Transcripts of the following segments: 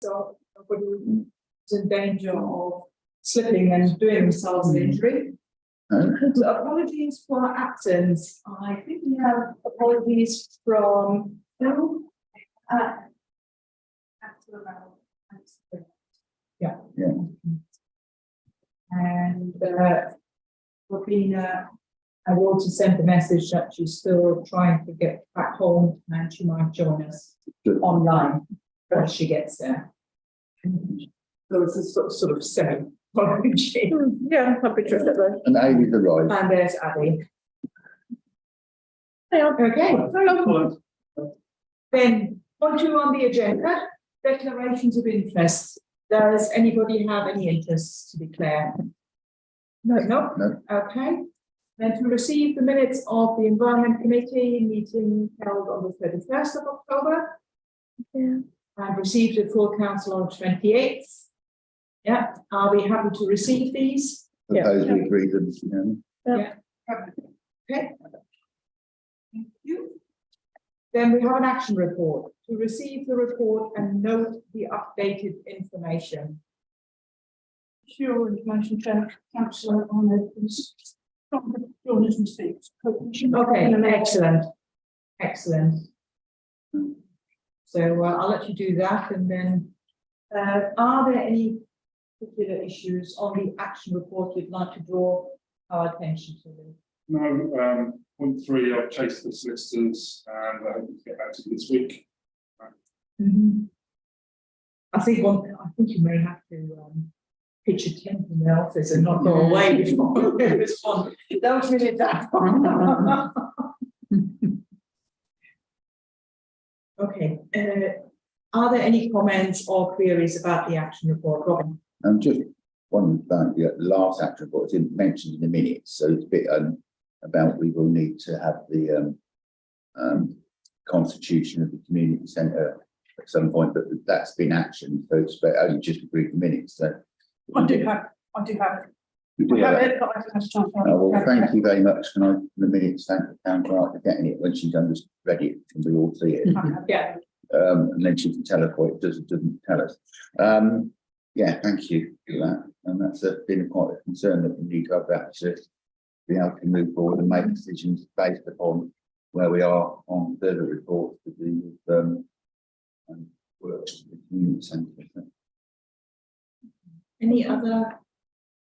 so nobody is in danger of slipping and doing themselves an injury. So apologies for absence. I think we have apologies from Phil. Yeah. And Robina, I want to send the message that she's still trying to get back home and she might join us online once she gets there. So it's a sort of semi. Yeah, happy to that. And Amy's arrived. And there's Abby. Okay. Then on the agenda, declarations of interest. Does anybody have any interests to declare? No. Okay. Then to receive the minutes of the Environment Committee meeting held on the 31st of October. Yeah. And received it full council on the 28th. Yeah. Are we happy to receive these? Suppose we agree them. Yeah. Okay. Thank you. Then we have an action report. To receive the report and note the updated information. Sure, information check, councillor on it is journalism speaks. Okay, excellent. Excellent. So I'll let you do that, and then are there any particular issues on the action report you'd like to draw our attention to? No, point 3, I've chased the solicitors and I hope to get back to you this week. I think you may have to pitch a tent in the office and not go away before we respond. Don't really that one. Okay. Are there any comments or queries about the action report, Robin? Just one about the last action report. It's mentioned in the minutes, so it's a bit about we will need to have the constitution of the community centre at some point, but that's been actioned, so it's only just agreed the minutes. So I do have it. We have it, but I haven't had a chance. Well, thank you very much. Can I, in the minutes, thank the town clerk for getting it when she's read it and we all see it. Yeah. And then she can tell us what it doesn't tell us. Yeah, thank you for that. And that's been quite a concern that we need to have that to be able to move forward and make decisions based upon where we are on further reports to do with works with the community centre. Any other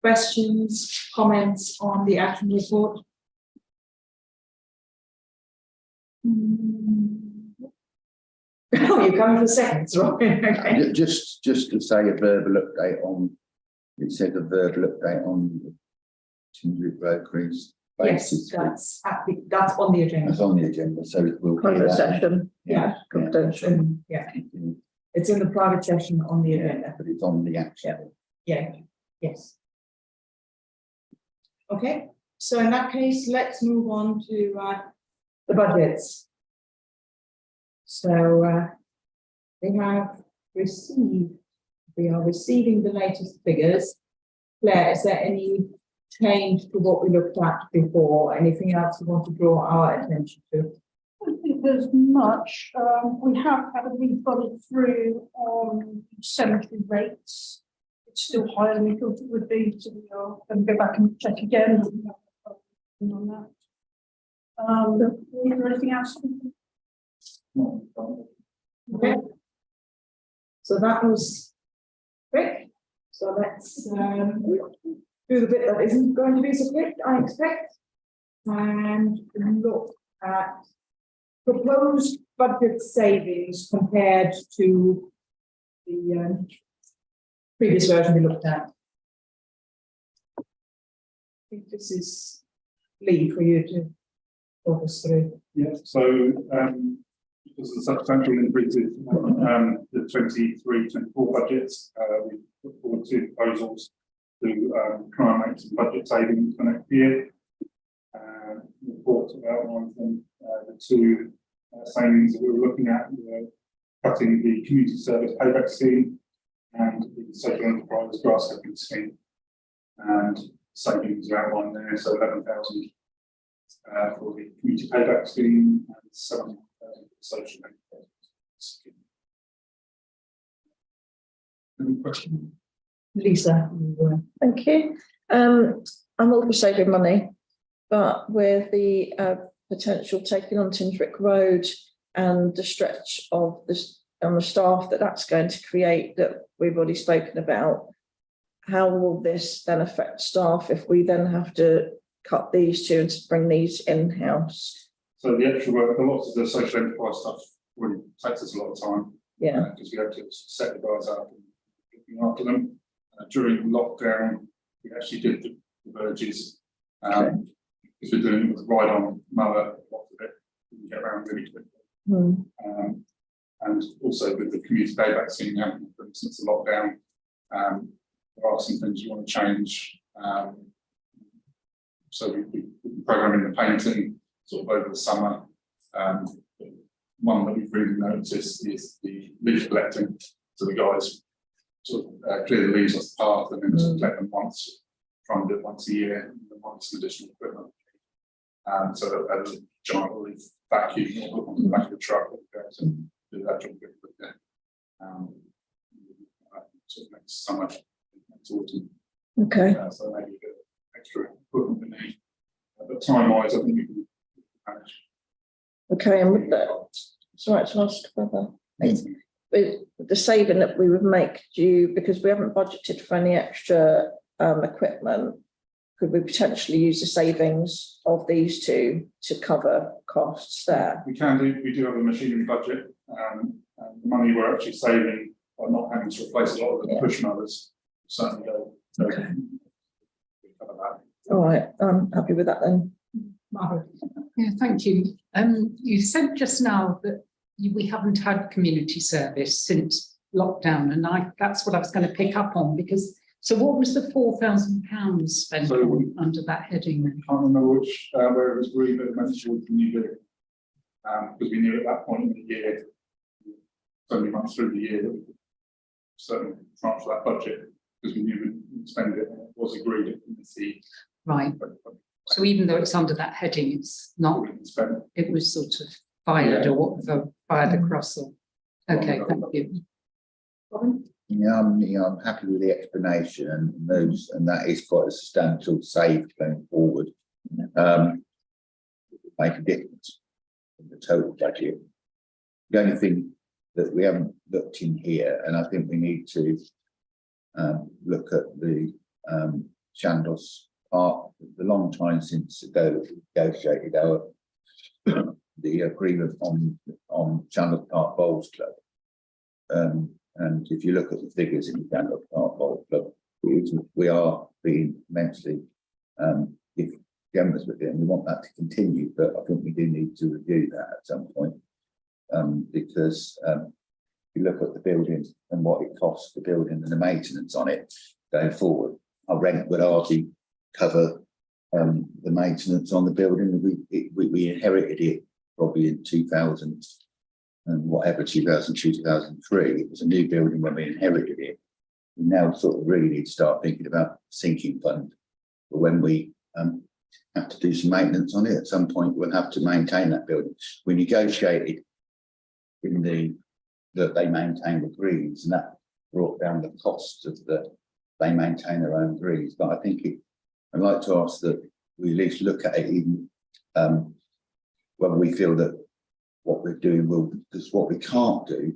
questions, comments on the action report? Oh, you're coming for seconds, Robin. Okay. Just to say a verbal update on. It said a verbal update on Tinder brokerage. Yes, that's on the agenda. That's on the agenda, so we'll private session. Yeah. Yeah. It's in the private session on the agenda. But it's on the action. Yeah. Yes. Okay. So in that case, let's move on to the budgets. So we are receiving the latest figures. Claire, is there any change to what we looked at before? Anything else you want to draw our attention to? I don't think there's much. We have had a rebudget through on cemetery rates. It's still higher than we thought it would be, so we are going to go back and check again on that. Is there anything else? Okay. So that was quick. So let's do the bit that isn't going to be so quick, I expect, and look at proposed budget savings compared to the previous version we looked at. I think this is Lee for you to talk us through. Yeah, so because of the substantial increases the 23-24 budgets, we put forward 2 proposals to try and make some budget savings for next year. The report about one of them, the 2 savings that we were looking at were cutting the community service payback scheme and the social enterprise grass cutting scheme. And savings are outlined there, so 11,000 for the community payback scheme and 7,000 for the social enterprise scheme. Any questions? Lisa. Thank you. I'm all for saving money, but with the potential taking on Tinswick Road and the stretch of this on the staff that's going to create that we've already spoken about, how will this then affect staff if we then have to cut these two and bring these in-house? So the extra work, a lot of the social enterprise stuff really takes us a lot of time. Yeah. Because we have to set the guys up and looking after them. During lockdown, we actually did the verges. Because we're doing it with ride-on mower, a lot of it, we can get around really quickly. And also with the community day back scene happening, for instance, the lockdown, there are some things you want to change. So we programming the painting sort of over the summer. One that we've really noticed is the leaf collecting. So the guys sort of clear the leaves off the path and then just collect them once, try and do it once a year, and then want some additional equipment. So that a giant leaf vacuum on the back of the truck to do that job a bit quicker. Sort of next summer, next autumn. Okay. So maybe a bit of extra equipment we need. But time-wise, I think we can manage. Okay, and with that, it's all right to ask whether with the saving that we would make, because we haven't budgeted for any extra equipment, could we potentially use the savings of these two to cover costs there? We can do. We do have a machinery budget, and the money we're actually saving by not having to replace a lot of the push mowers certainly go. So Okay. we cover that. All right, I'm happy with that then. Yeah, thank you. You said just now that we haven't had community service since lockdown, and that's what I was going to pick up on, because so what was the £4,000 spent on under that heading? I can't remember which where it was agreed, but it went towards the new building. Because we knew at that point in the year, so many months through the year, that we could certainly tranche that budget because we knew we'd spend it, and it was agreed at committee. Right. So even though it's under that heading, it's not. It was sort of fired or whatever, fired across. Or okay, thank you. Yeah, I'm happy with the explanation and those, and that is quite a substantial save going forward. Make a difference in the total budget. The only thing that we haven't looked in here, and I think we need to look at the Chandos Park. The long time since ago we negotiated our the agreement on Chandos Park Bowls Club. And if you look at the figures in the Chandos Park Bowls Club, we are being immensely generous with it, and we want that to continue. But I think we do need to review that at some point, because if you look at the building and what it costs, the building and the maintenance on it going forward, our rent would hardly cover the maintenance on the building. We inherited it probably in 2000 and whatever, 2002, 2003. It was a new building when we inherited it. We now sort of really need to start thinking about sinking fund for when we have to do some maintenance on it. At some point, we'll have to maintain that building. We negotiated in that they maintain the greens, and that brought down the cost of they maintain their own greens. But I think I'd like to ask that we at least look at it, even when we feel that what we're doing will, because what we can't do,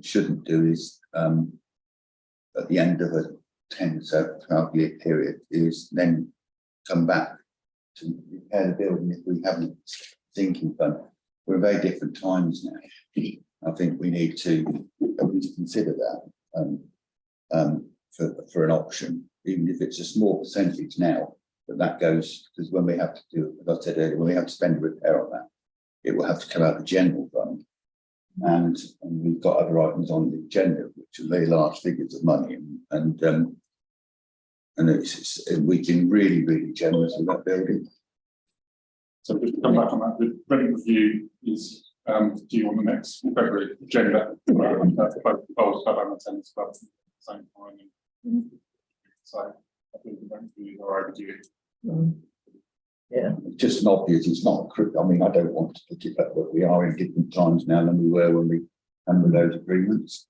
shouldn't do, is at the end of a 10 to 12 year period, is then come back to repair the building if we haven't sinking fund. We're in very different times now. I think we need to consider that for an option, even if it's a small percentage now, but that goes, because when we have to do, as I said earlier, when we have to spend a repair on that, it will have to come out of the general fund. And we've got other items on the agenda, which are very large figures of money, and we've been really, really generous with that building. So just to come back on that, the rent review is due on the next February agenda for both the Bowls Club and the Tennis Club at the same time. So I think the rent reviews are overdue. Yeah, It's just an obvious, it's not, I mean, I don't want to put it back, but we are in different times now than we were when we handled those agreements.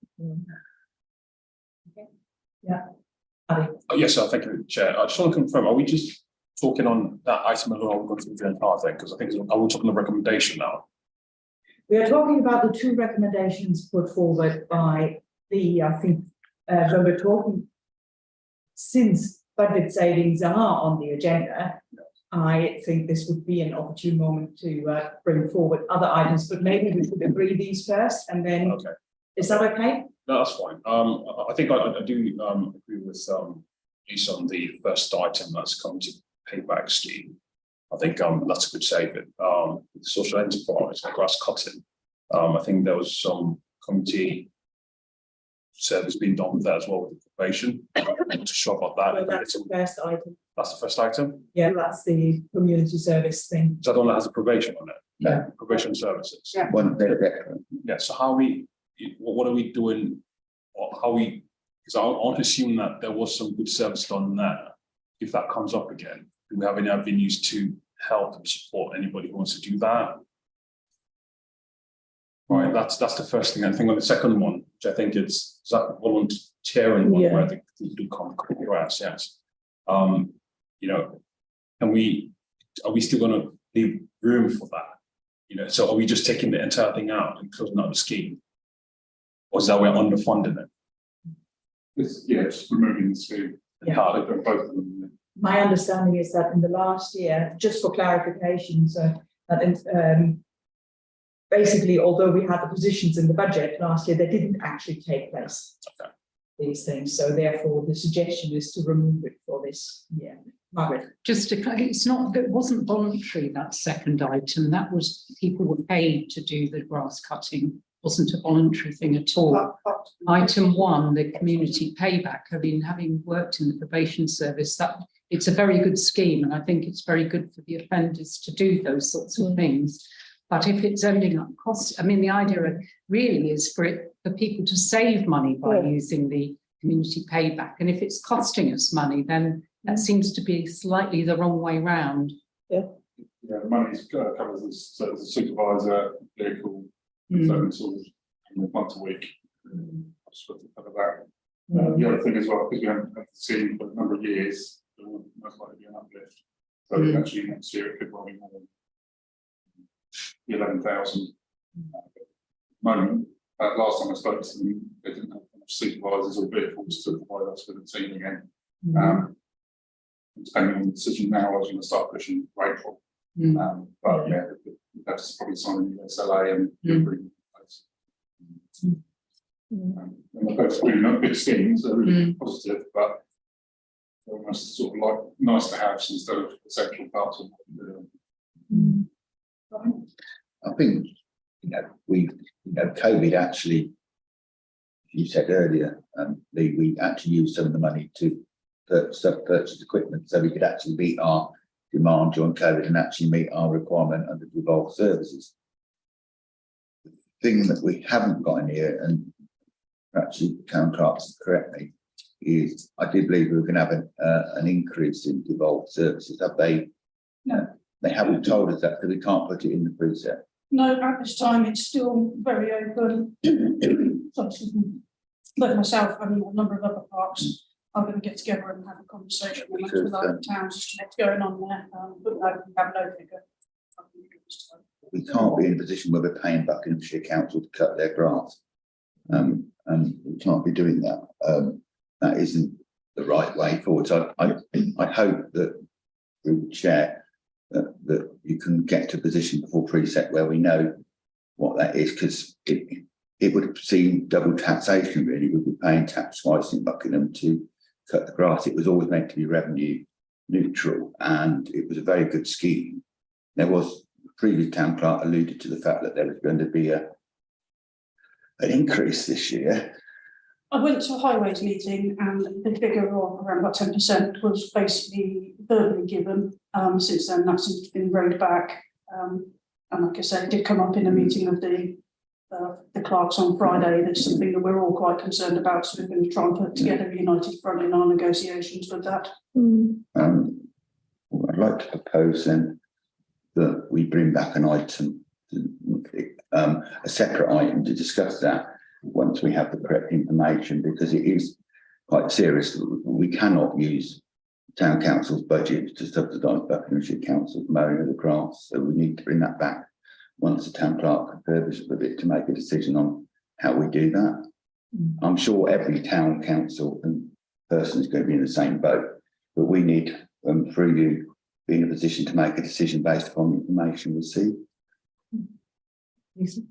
Yes, sir. Thank you, Chair. I just want to confirm, are we just talking on that item alone, or are we going through the entire thing? Because I think, are we talking the recommendation now? We are talking about the two recommendations put forward by the, I think, when we're talking, since budget savings are on the agenda, I think this would be an opportune moment to bring forward other items, but maybe we could agree these first and then, Okay. Is that okay? No, that's fine. I think I do agree with Lisa on the first item that's come to payback scheme. I think that's a good saving. Social enterprise and grass cutting. I think there was some community service being done with that as well with the probation. To show about that. Well, that's the first item. That's the first item. Yeah, that's the community service thing. Is that the one that has a probation on it? No. Probation services. Yeah. One, they're, Yeah. So how what are we doing? Or how we? Because I want to assume that there was some good service done there. If that comes up again, do we have any avenues to help and support anybody who wants to do that? Right, that's the first thing. I think on the second one, which I think is that volunteering one, Yeah. where they do come grass, yes. You know, are we still going to leave room for that? You know, so are we just taking the entire thing out and closing out the scheme, or is that we're underfunding it? It's removing the scheme. Yeah. How? Both of them. My understanding is that in the last year, just for clarification, so that in, basically, although we had the positions in the budget last year, they didn't actually take place. Okay. These things, so therefore the suggestion is to remove it for this year. Margaret. Just to, it's not, it wasn't voluntary, that second item, that was, people were paid to do the grass cutting, wasn't a voluntary thing at all. Item one, the community payback, I mean, having worked in the probation service, that it's a very good scheme, and I think it's very good for the offenders to do those sorts of things. But if it's ending up cost, I mean, the idea really is for people to save money by using the community payback. And if it's costing us money, then that seems to be slightly the wrong way round. Yeah, the money covers the supervisor, vehicle, services once a week. Just to cover that. The other thing as well, because we haven't seen for a number of years, there will most likely be an uplift. So actually next year it could well be more than 11,000. Moment. Last time I spoke to them, they didn't have enough supervisors or vehicles to provide us with a team again. Depending on the decision now, I was going to start pushing for April. But yeah, that's probably signing the SLA and the agreement. And they're both really not big schemes, they're really positive, but they're almost sort of like nice to have instead of essential parts of what we're doing. I think, COVID actually, you said earlier, we actually used some of the money to purchase equipment so we could actually meet our demand during COVID and actually meet our requirement under devolved services. The thing that we haven't got in here, and perhaps you can correct me, is I do believe we're going to have an increase in devolved services. Have they? No, they haven't told us that because we can't put it in the preset. No, at this time, it's still very open. So, both myself and a number of other parks are going to get together and have a conversation with other towns as to what's going on there. But no, we have no figure. We can't be in a position where we're paying Buckinghamshire Council to cut their grass. And we can't be doing that. That isn't the right way forward. So I hope that we will share that you can get to a position before preset where we know what that is, because it would seem double taxation really. We'd be paying tax twice in Buckingham to cut the grass. It was always meant to be revenue neutral and it was a very good scheme. There was, the previous town clerk alluded to the fact that there was going to be an increase this year. I went to a highways meeting and the figure of around about 10% was basically verbally given. Since then, that seems to have been rowed back. And like I said, it did come up in a meeting of the clerks on Friday. That's something that we're all quite concerned about. So we're going to try and put together a united front in our negotiations with that. I'd like to propose then that we bring back an item, a separate item to discuss that once we have the correct information, because it is quite serious. We cannot use town council's budget to subsidise Buckinghamshire Council's mowing of the grass. So we need to bring that back once the town clerk confurbishes with it to make a decision on how we do that. I'm sure every town council and person is going to be in the same boat, but we need, through you, be in a position to make a decision based upon the information we see.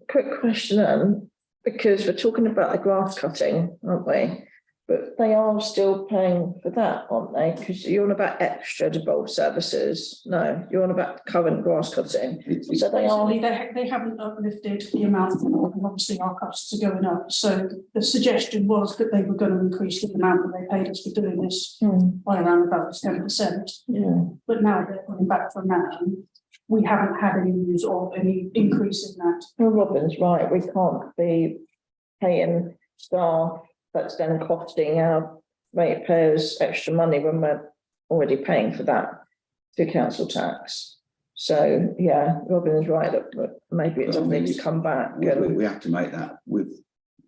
Quick question, because we're talking about the grass cutting, aren't we? But they are still paying for that, aren't they? Because you're on about extra devolved services. No, you're on about current grass cutting. So they are. Basically, they haven't uplifted the amount, and obviously our costs are going up. So the suggestion was that they were going to increase the amount that they paid us for doing this by around about 10%. Yeah. But now they're coming back from that. And we haven't had any news of any increase in that. Well, Robin's right. We can't be paying staff that's then costing our ratepayers extra money when we're already paying for that through council tax. So, yeah, Robin is right that maybe it does need to come back. We have to make that. We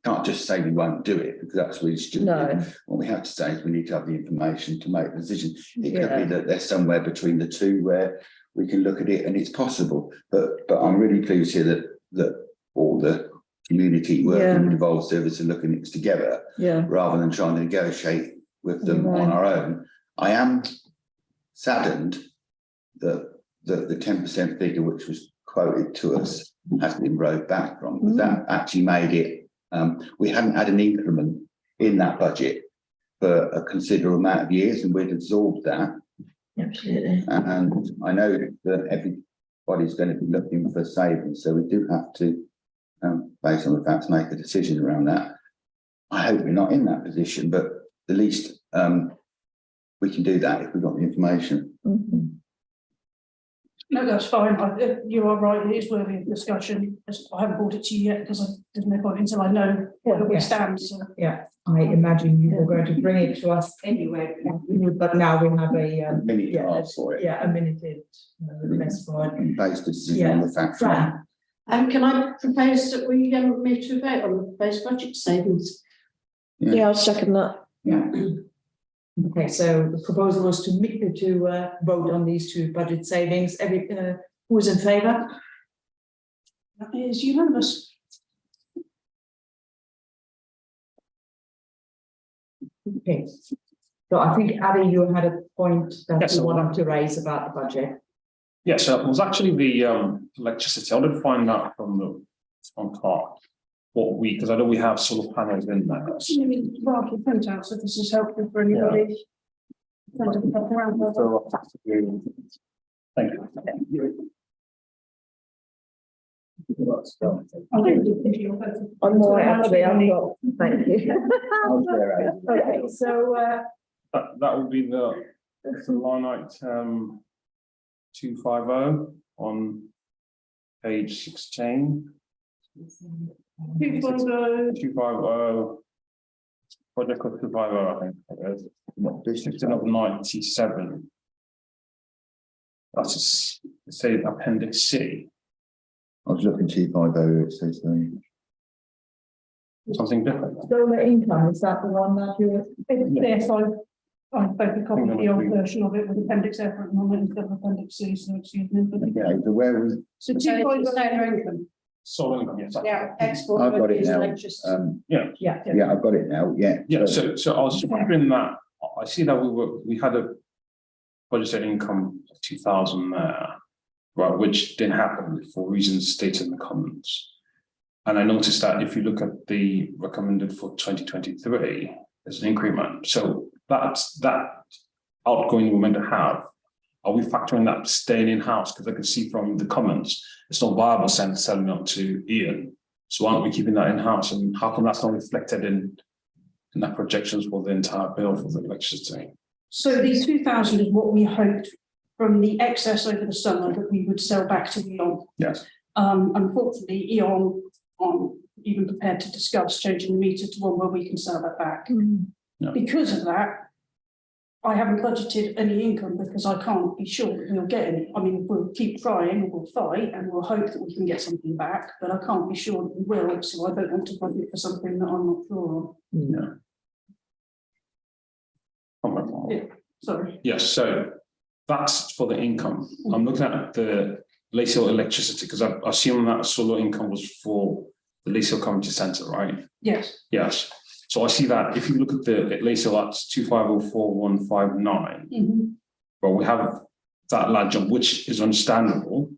can't just say we won't do it because that's really stupid. No. What we have to say is we need to have the information to make a decision. It could be that there's somewhere between the two where we can look at it and it's possible. But I'm really pleased here that all the community working with involved service are looking at it together, rather than trying to negotiate with them on our own. I am saddened that the 10% figure which was quoted to us has been rowed back from, because that actually made it, we hadn't had an increment in that budget for a considerable amount of years, and we'd absorbed that. Absolutely. And I know that everybody's going to be looking for savings, so we do have to, based on the facts, make a decision around that. I hope we're not in that position, but at least we can do that if we've got the information. No, that's fine. You are right. It is worthy of discussion. I haven't brought it to you yet because there's no point until I know where we stand. So. Yeah, I imagine you were going to bring it to us anyway, but now we have a minute to ask for it. Yeah, a minute request for it. Based decision on the facts. Fran. Can I propose that we move to a vote on the proposed budget savings? Yeah, I'll second that. Yeah. Okay, so the proposal was to vote on these two budget savings. Who is in favour? That is unanimous. Okay. So I think, Abby, you had a point that you wanted to raise about the budget. Yes, it was actually the electricity. I did find out from the clerk what because I know we have solar panels in there. Well, print out, so this is helpful for anybody. So, thank you. I'm more actually, I'm not. Thank you. Okay, so That would be the line item 250 on page 16. 250 project of 250, I think it is. 1597. That's say appendix C. I was looking 250, it says Something different. solar income, is that the one that you? Yes, I photocopied the old version of it with appendix F at the moment instead of appendix C, so excuse me. okay, so where we So 2.0 income. Solar income, yes. Yeah, export. I've got it now. Yeah. I've got it now. Yeah, so I was wondering that I see that we had a budgeted income of 2,000 there, right, which didn't happen for reasons stated in the comments. And I noticed that if you look at the recommended for 2023, there's an increment. So that outgoing we're meant to have, are we factoring that staying in-house? Because I can see from the comments, it's not viable selling it to Ian. So aren't we keeping that in-house? And how come that's not reflected in that projections for the entire bill for the electricity? So the 2,000 is what we hoped from the excess over the summer that we would sell back to Eon. Yes. Unfortunately, Eon aren't even prepared to discuss changing the meter to one where we can sell that back. Yeah. Because of that, I haven't budgeted any income because I can't be sure that we'll get any. I mean, we'll keep trying, we'll fight, and we'll hope that we can get something back, but I can't be sure that we will, so I don't want to budget for something that I'm not sure of. Yeah. Sorry. Yes, so that's for the income. I'm looking at the Lace Hill electricity because I assume that solar income was for the Lace Hill Community Centre, right? Yes. Yes. So I see that if you look at the Lace Hill, that's 2504,159. But we have that large jump, which is understandable.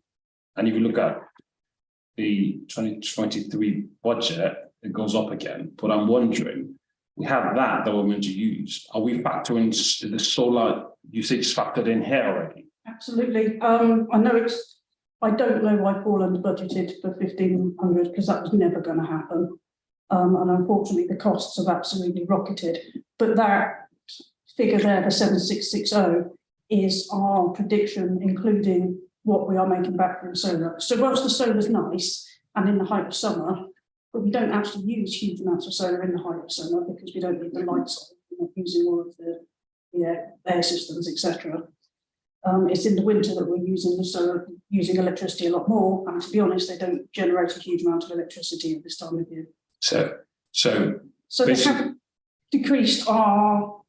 And if you look at the 2023 budget, it goes up again. But I'm wondering, we have that we're going to use. Are we factoring the solar usage factored in here already? Absolutely. I know I don't know why Paul under budgeted for 1,500 because that was never going to happen. And unfortunately, the costs have absolutely rocketed. But that figure there, the 7660, is our prediction, including what we are making back from solar. So whilst the solar's nice and in the height of summer, but we don't actually use huge amounts of solar in the height of summer because we don't need the lights on. We're not using all of the air systems, etc. It's in the winter that we're using the solar, using electricity a lot more. And to be honest, they don't generate a huge amount of electricity at this time of year. So they have decreased our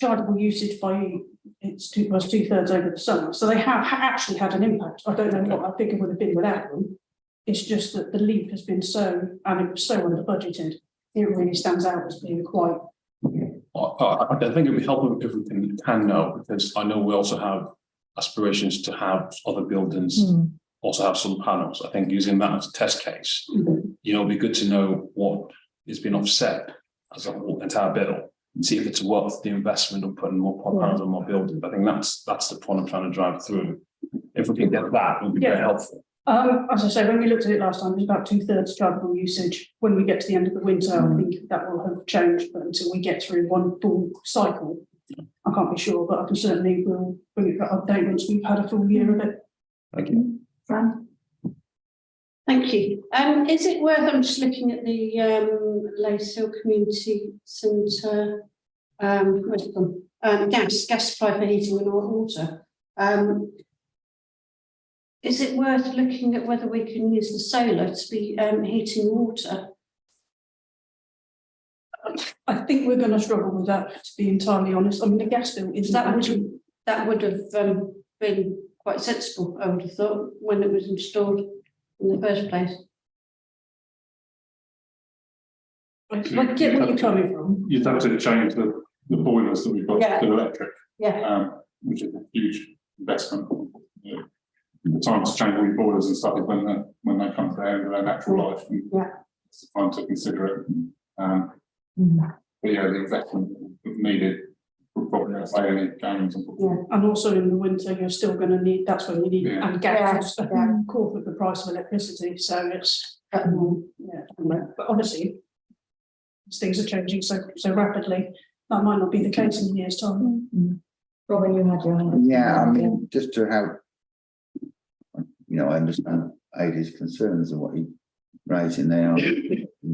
chargeable usage by it's 2/3 over the summer. So they have actually had an impact. I don't know what that figure would have been without them. It's just that the leap has been so, and it was so under budgeted. It really stands out as being quite. I think it'd be helpful if we can know, because I know we also have aspirations to have other buildings also have solar panels. I think using that as a test case, it'd be good to know what is being offset as a whole entire bill and see if it's worth the investment of putting more panels on more buildings. I think that's the point I'm trying to drive through. If we can get that, it would be very helpful. As I say, when we looked at it last time, it was about 2/3 chargeable usage. When we get to the end of the winter, I think that will have changed. But until we get through one full cycle, I can't be sure, but I can certainly will bring it back update once we've had a full year of it. Thank you. Fran? Thank you. Is it worth, I'm just looking at the Lace Hill Community Centre, where's it gone? Gas supply for heating and water. Is it worth looking at whether we can use the solar to be heating water? I think we're going to struggle with that, to be entirely honest. I mean, the gas bill is That would have been quite sensible, I would have thought, when it was installed in the first place. I get where you're coming from. You'd have to change the boilers that we've got to electric, which is a huge investment. The time to change all your boilers and stuff is when they come to the end of their natural life. And it's the time to consider it. But the investment needed would probably outweigh any gains. And also in the winter, you're still going to need. That's when you need and gas is a quarter of the price of electricity. So it's but honestly, things are changing so rapidly. That might not be the case in a year's time. Robin, you had your hand. Yeah, I mean, just to have, I understand Aidy's concerns and what he's raising there.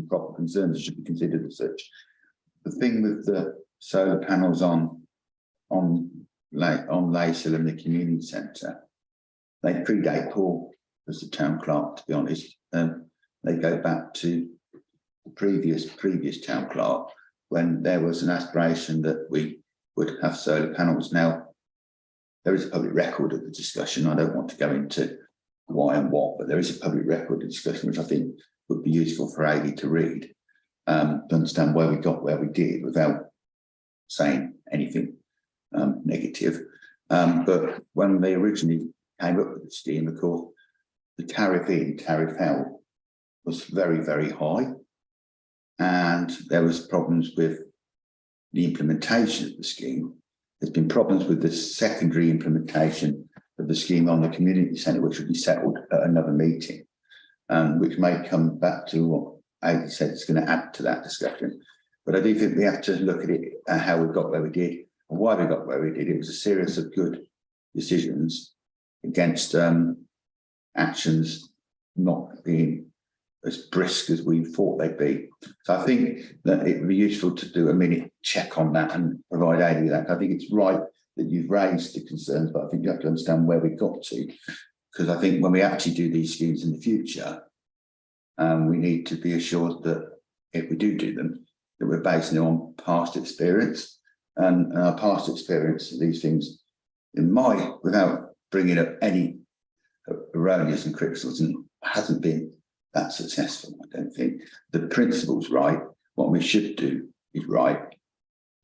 Proper concerns should be considered as such. The thing with the solar panels on Lace Hill and the community centre, they predate Paul as the town clerk, to be honest. They go back to the previous town clerk when there was an aspiration that we would have solar panels. Now, there is a public record of the discussion. I don't want to go into why and what, but there is a public record of discussion which I think would be useful for Aidy to read, to understand where we got where we did without saying anything negative. But when they originally came up with the scheme, of course, the tariff in, tariff out was very, very high. And there was problems with the implementation of the scheme. There's been problems with the secondary implementation of the scheme on the community centre, which will be settled at another meeting, which may come back to what Aidy said is going to add to that discussion. But I do think we have to look at it, how we got where we did and why we got where we did. It was a series of good decisions against actions not being as brisk as we thought they'd be. So I think that it would be useful to do a minute check on that and provide Aidy with that. I think it's right that you've raised the concerns, but I think you have to understand where we got to, because I think when we actually do these schemes in the future, we need to be assured that if we do them, that we're basing it on past experience and our past experience of these things, without bringing up any erroneous and criticism, hasn't been that successful. I don't think the principle's right. What we should do is right,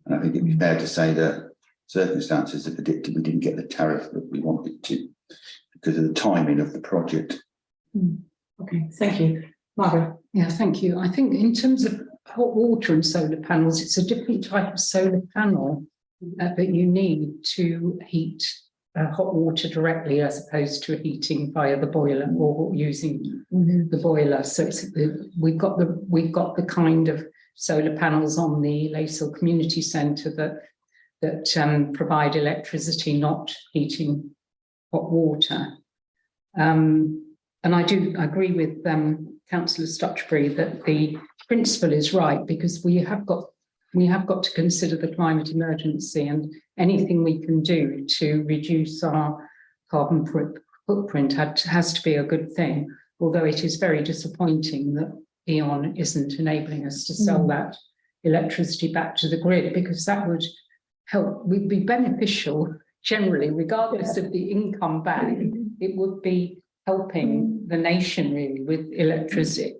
and I think it'd be fair to say that circumstances have predicted we didn't get the tariff that we wanted to because of the timing of the project. Okay, thank you. Margaret? Yeah, thank you. I think in terms of hot water and solar panels, it's a different type of solar panel that you need to heat hot water directly as opposed to heating via the boiler or using the boiler. So we've got the kind of solar panels on the Lacehill Community Centre that provide electricity, not heating hot water. And I do agree with Councillor Stutchbury that the principle is right, because we have got to consider the climate emergency, and anything we can do to reduce our carbon footprint has to be a good thing, although it is very disappointing that E.ON isn't enabling us to sell that electricity back to the grid, because that would would be beneficial generally, regardless of the income back. It would be helping the nation really with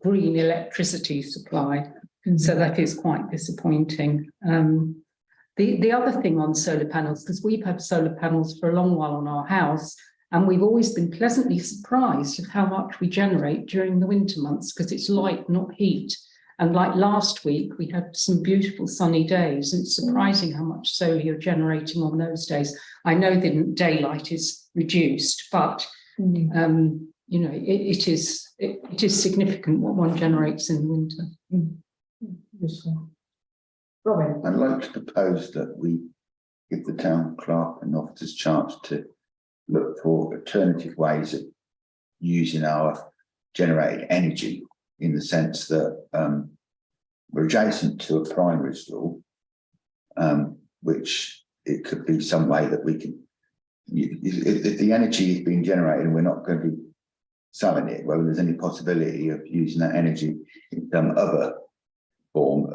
green electricity supply. So that is quite disappointing. The other thing on solar panels, because we've had solar panels for a long while on our house, and we've always been pleasantly surprised at how much we generate during the winter months, because it's light, not heat. And like last week, we had some beautiful sunny days, and it's surprising how much solar you're generating on those days. I know that daylight is reduced, but you know, it is significant what one generates in the winter. Robin? I'd like to propose that we give the town clerk an officer's charge to look for alternative ways of using our generated energy, in the sense that we're adjacent to a primary school, which it could be some way that we can, if the energy is being generated and we're not going to be selling it, whether there's any possibility of using that energy in some other form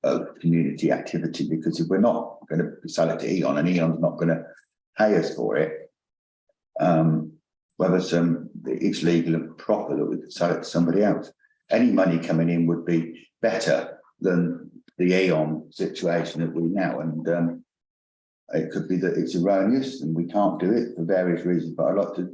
of community activity, because if we're not going to sell it to E.ON and E.ON's not going to pay us for it, whether it's legal and proper that we could sell it to somebody else. Any money coming in would be better than the E.ON situation that we're now, and it could be that it's erroneous and we can't do it for various reasons, but I'd like to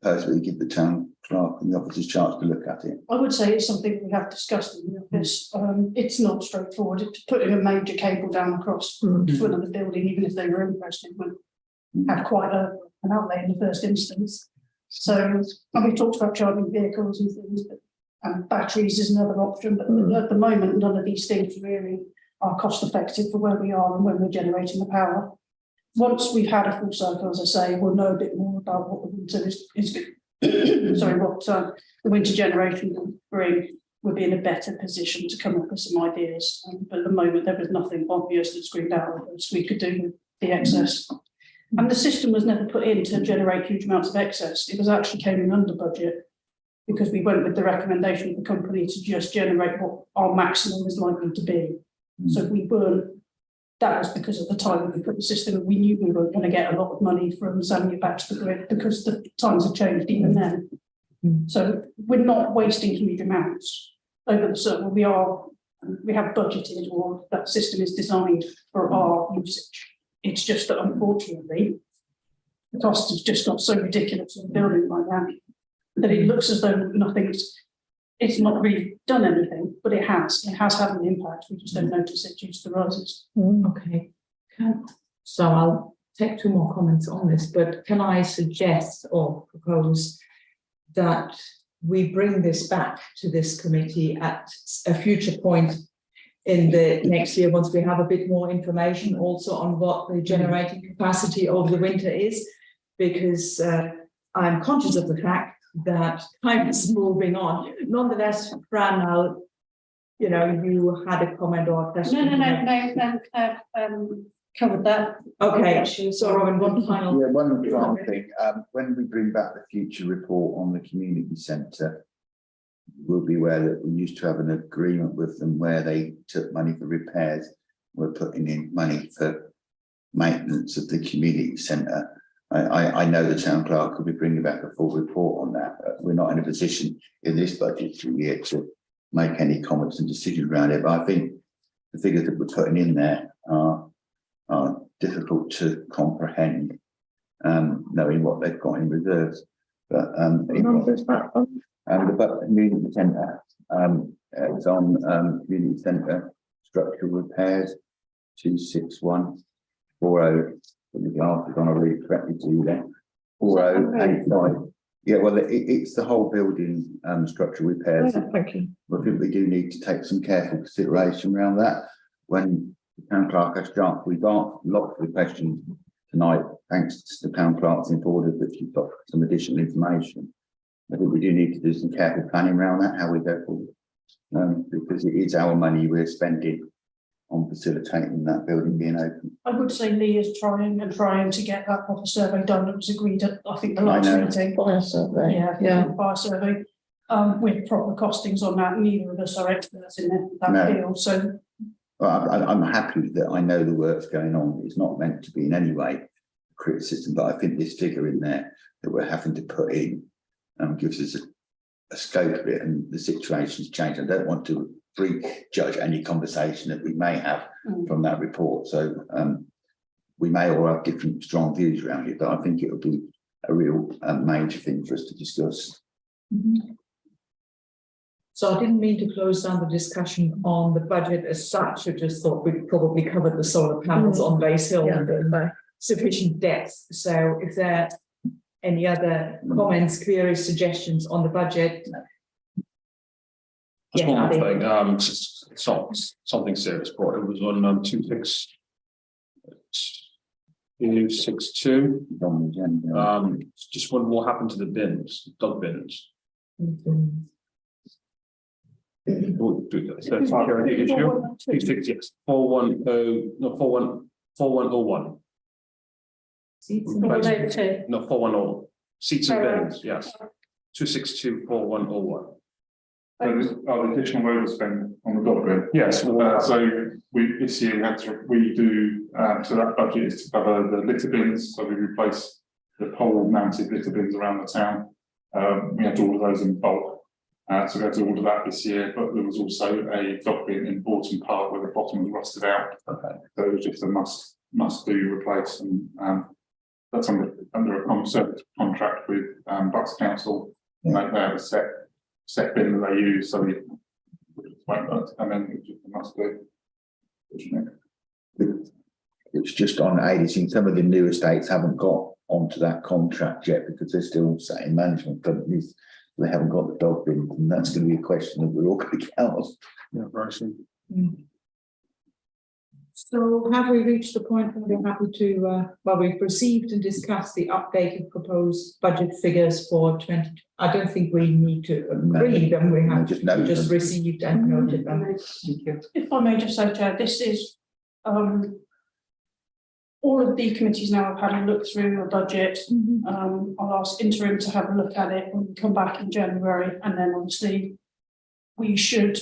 personally give the town clerk and the officer's charge to look at it. I would say it's something we have discussed in the office. It's not straightforward. To putting a major cable down across to another building, even if they were interested, would have quite an outlay in the first instance. So, and we talked about charging vehicles and things, but batteries is another option, but at the moment, none of these things really are cost effective for where we are and when we're generating the power. Once we've had a full cycle, as I say, we'll know a bit more about what the winter is sorry, what the winter generation will bring. We'll be in a better position to come up with some ideas. But at the moment, there was nothing obvious that screamed out at us we could do with the excess. And the system was never put in to generate huge amounts of excess. It was actually came in under budget, because we went with the recommendation of the company to just generate what our maximum is likely to be. So if we weren't, that was because at the time we put the system, we knew we were going to get a lot of money from selling it back to the grid, because the times have changed even then. So we're not wasting huge amounts over the circle. We have budgeted, or that system is designed for our usage. It's just that unfortunately, the cost has just got so ridiculous in building like that, that it looks as though it's not really done anything, but it has had an impact. We just don't notice it due to the rises. Okay. So I'll take two more comments on this, but can I suggest or propose that we bring this back to this committee at a future point in the next year, once we have a bit more information also on what the generating capacity over the winter is, because I'm conscious of the fact that time is moving on. Nonetheless, Fran, now, you know, you had a comment or a question. No, covered that. Okay, so Robin, one final. Yeah, one final thing. When we bring back the future report on the community centre, we'll be aware that we used to have an agreement with them where they took money for repairs. We're putting in money for maintenance of the community centre. I know the town clerk will be bringing back a full report on that, but we're not in a position in this budgetary year to make any comments and decisions around it. But I think the figures that we're putting in there are difficult to comprehend, knowing what they've got in reserves. But the community centre, it's on community centre structural repairs 26140. Put the glasses on, I really correctly do that. 4085. Yeah, well, it's the whole building structural repairs. Thank you. I think we do need to take some careful consideration around that. When the town clerk has jumped, we've got lots of questions tonight, thanks to the town clerk's informed that she's got some additional information. I think we do need to do some careful planning around that, how we go forward. Because it is our money we're spending on facilitating that building being open. I would say Lee is trying to get that proper survey done that was agreed at, I think, the last meeting. Fire survey. Yeah, fire survey, with proper costings on that. Neither of us are experts in that field, so. Well, I'm happy that I know the work's going on. It's not meant to be in any way criticism, but I think this figure in there that we're having to put in gives us a scope of it, and the situation's changed. I don't want to prejudge any conversation that we may have from that report. So we may all have different strong views around it, but I think it will be a real major thing for us to discuss. So I didn't mean to close down the discussion on the budget as such. I just thought we'd probably covered the solar panels on Base Hill and sufficient depth. So if there are any other comments, queries, suggestions on the budget? Just one thing, something serious, but it was on 262. Just wonder what happened to the bins, dog bins. Security issue. 266 410 no 4101. Seats No 410 seats and bins. Yes, 2624101. The additional overspend on the dog bin. Yes. So we this year we had to redo. So that budget is to cover the litter bins. So we replaced the pole-mounted litter bins around the town. We had to order those in bulk. So we had to order that this year. But there was also a dog bin in Bourton Park where the bottom was rusted out. Okay. So it was just a must do replace, and that's under a contract with Bucks Council. Like they have a set bin that they use, so we won't amend it, just a must do. It's just on agency. Some of the new estates haven't got onto that contract yet because they're still sat in management companies. They haven't got the dog bin, and that's going to be a question that we're all going to get asked. Yeah, very soon. So have we reached the point where we're happy to, well, we've received and discussed the updated proposed budget figures for 20. I don't think we need to agree them. We have just received and noted them. Thank you. If I may just say, Chair, this is all of the committees now have had a look through a budget. I'll ask interim to have a look at it when we come back in January, and then obviously we should.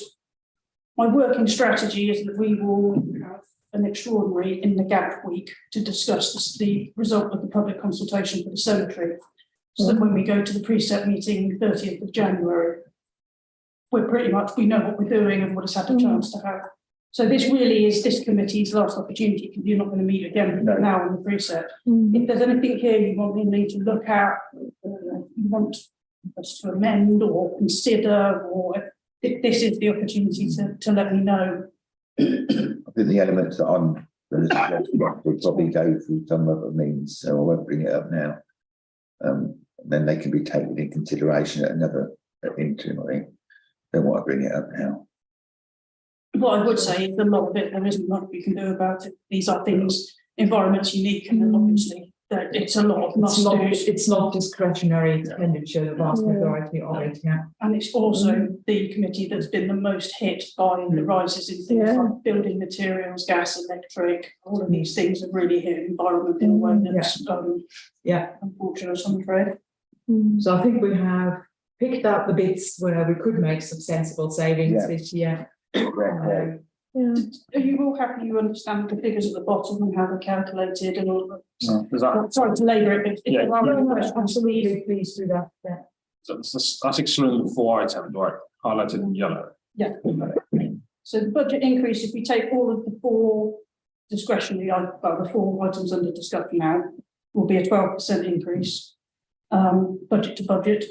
My working strategy is that we will have an extraordinary in the gap week to discuss the result of the public consultation for the cemetery. So that when we go to the precept meeting 30th of January, we know what we're doing and what has had a chance to have. So this really is this committee's last opportunity, because you're not going to meet again now on the precept. If there's anything here you want me to look at, you want us to amend or consider, or this is the opportunity to let me know. I think the elements that I'm going to will probably go through some other means, so I won't bring it up now. Then they can be taken in consideration at another interim. I think don't want to bring it up now. What I would say is a lot of it, there isn't much we can do about it. These are things, environments unique, and then obviously it's a lot of it's not discretionary expenditure, the vast majority of it, and it's also the committee that's been the most hit by the rises in things like building materials, gas, electric. All of these things have really hit environment in a way that's unfortunate, I'm afraid. So I think we have picked out the bits where we could make some sensible savings this year. Yeah. Are you all happy? You understand the figures at the bottom and how they're calculated and all that? Is that, Sorry to labour it, but if Yeah. there are any No, questions, absolutely, please do that, yeah. that's excluding the 4 items, right, highlighted in yellow? yeah. So the budget increase, if we take all of the 4 discretionary, well, the 4 items under discussion now, will be a 12% increase, budget to budget.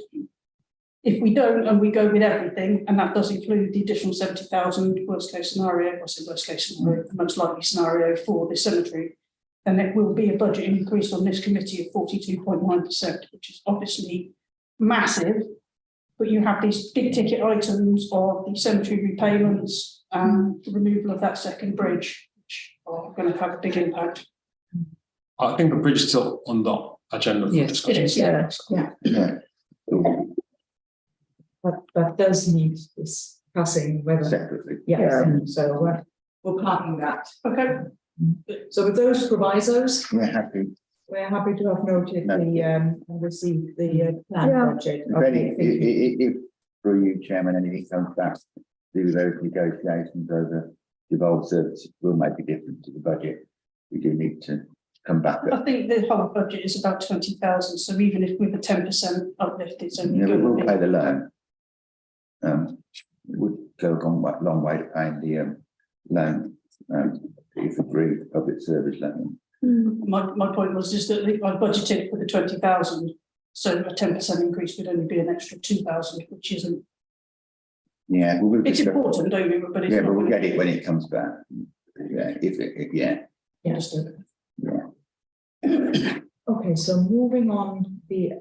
If we don't, and we go with everything, and that does include the additional 70,000 worst case scenario, I say worst case scenario, the most likely scenario for the cemetery, then it will be a budget increase on this committee of 42.9%, which is obviously massive. But you have these big ticket items of the cemetery repayments and the removal of that second bridge, which are going to have a big impact. I think the bridge is still on the agenda for Yes, discussion. it is, Yeah, Yeah. That does need discussing whether, Separately. yes, and so we're parking that. Okay, So with those provisos, We're happy. we're happy to have noted No. and received the planned Yeah. budget. If Okay, thank you. if through you, Chairman, anything comes back, do those negotiations over devolved services will make a difference to the budget. We do need to come back. I think the whole budget is about 20,000, so even if with a 10% uplift, it's only Yeah, we going will to pay be. the loan. It would go a long way to paying the loan, if agreed, the public service loan. My point was just that I budgeted for the 20,000, so a 10% increase would only be an extra 2,000, which isn't, Yeah, we will. it's discuss- important, don't we, but it's Yeah, not. but we'll get it when it comes back. Yeah, yeah. Understood. Okay, so moving on to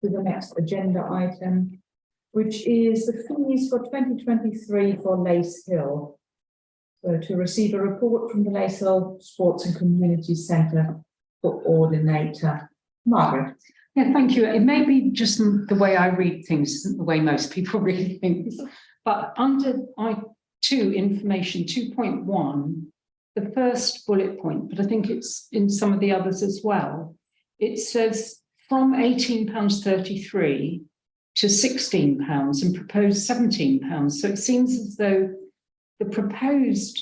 the next agenda item, which is the fees for 2023 for Lace Hill. So to receive a report from the Lace Hill Sports and Community Centre coordinator. Margaret. Yeah, thank you. It may be just the way I read things, isn't the way most people read things. But under I2 information 2.1, the first bullet point, but I think it's in some of the others as well. It says from £18.33 to £16 and proposed £17. So it seems as though the proposed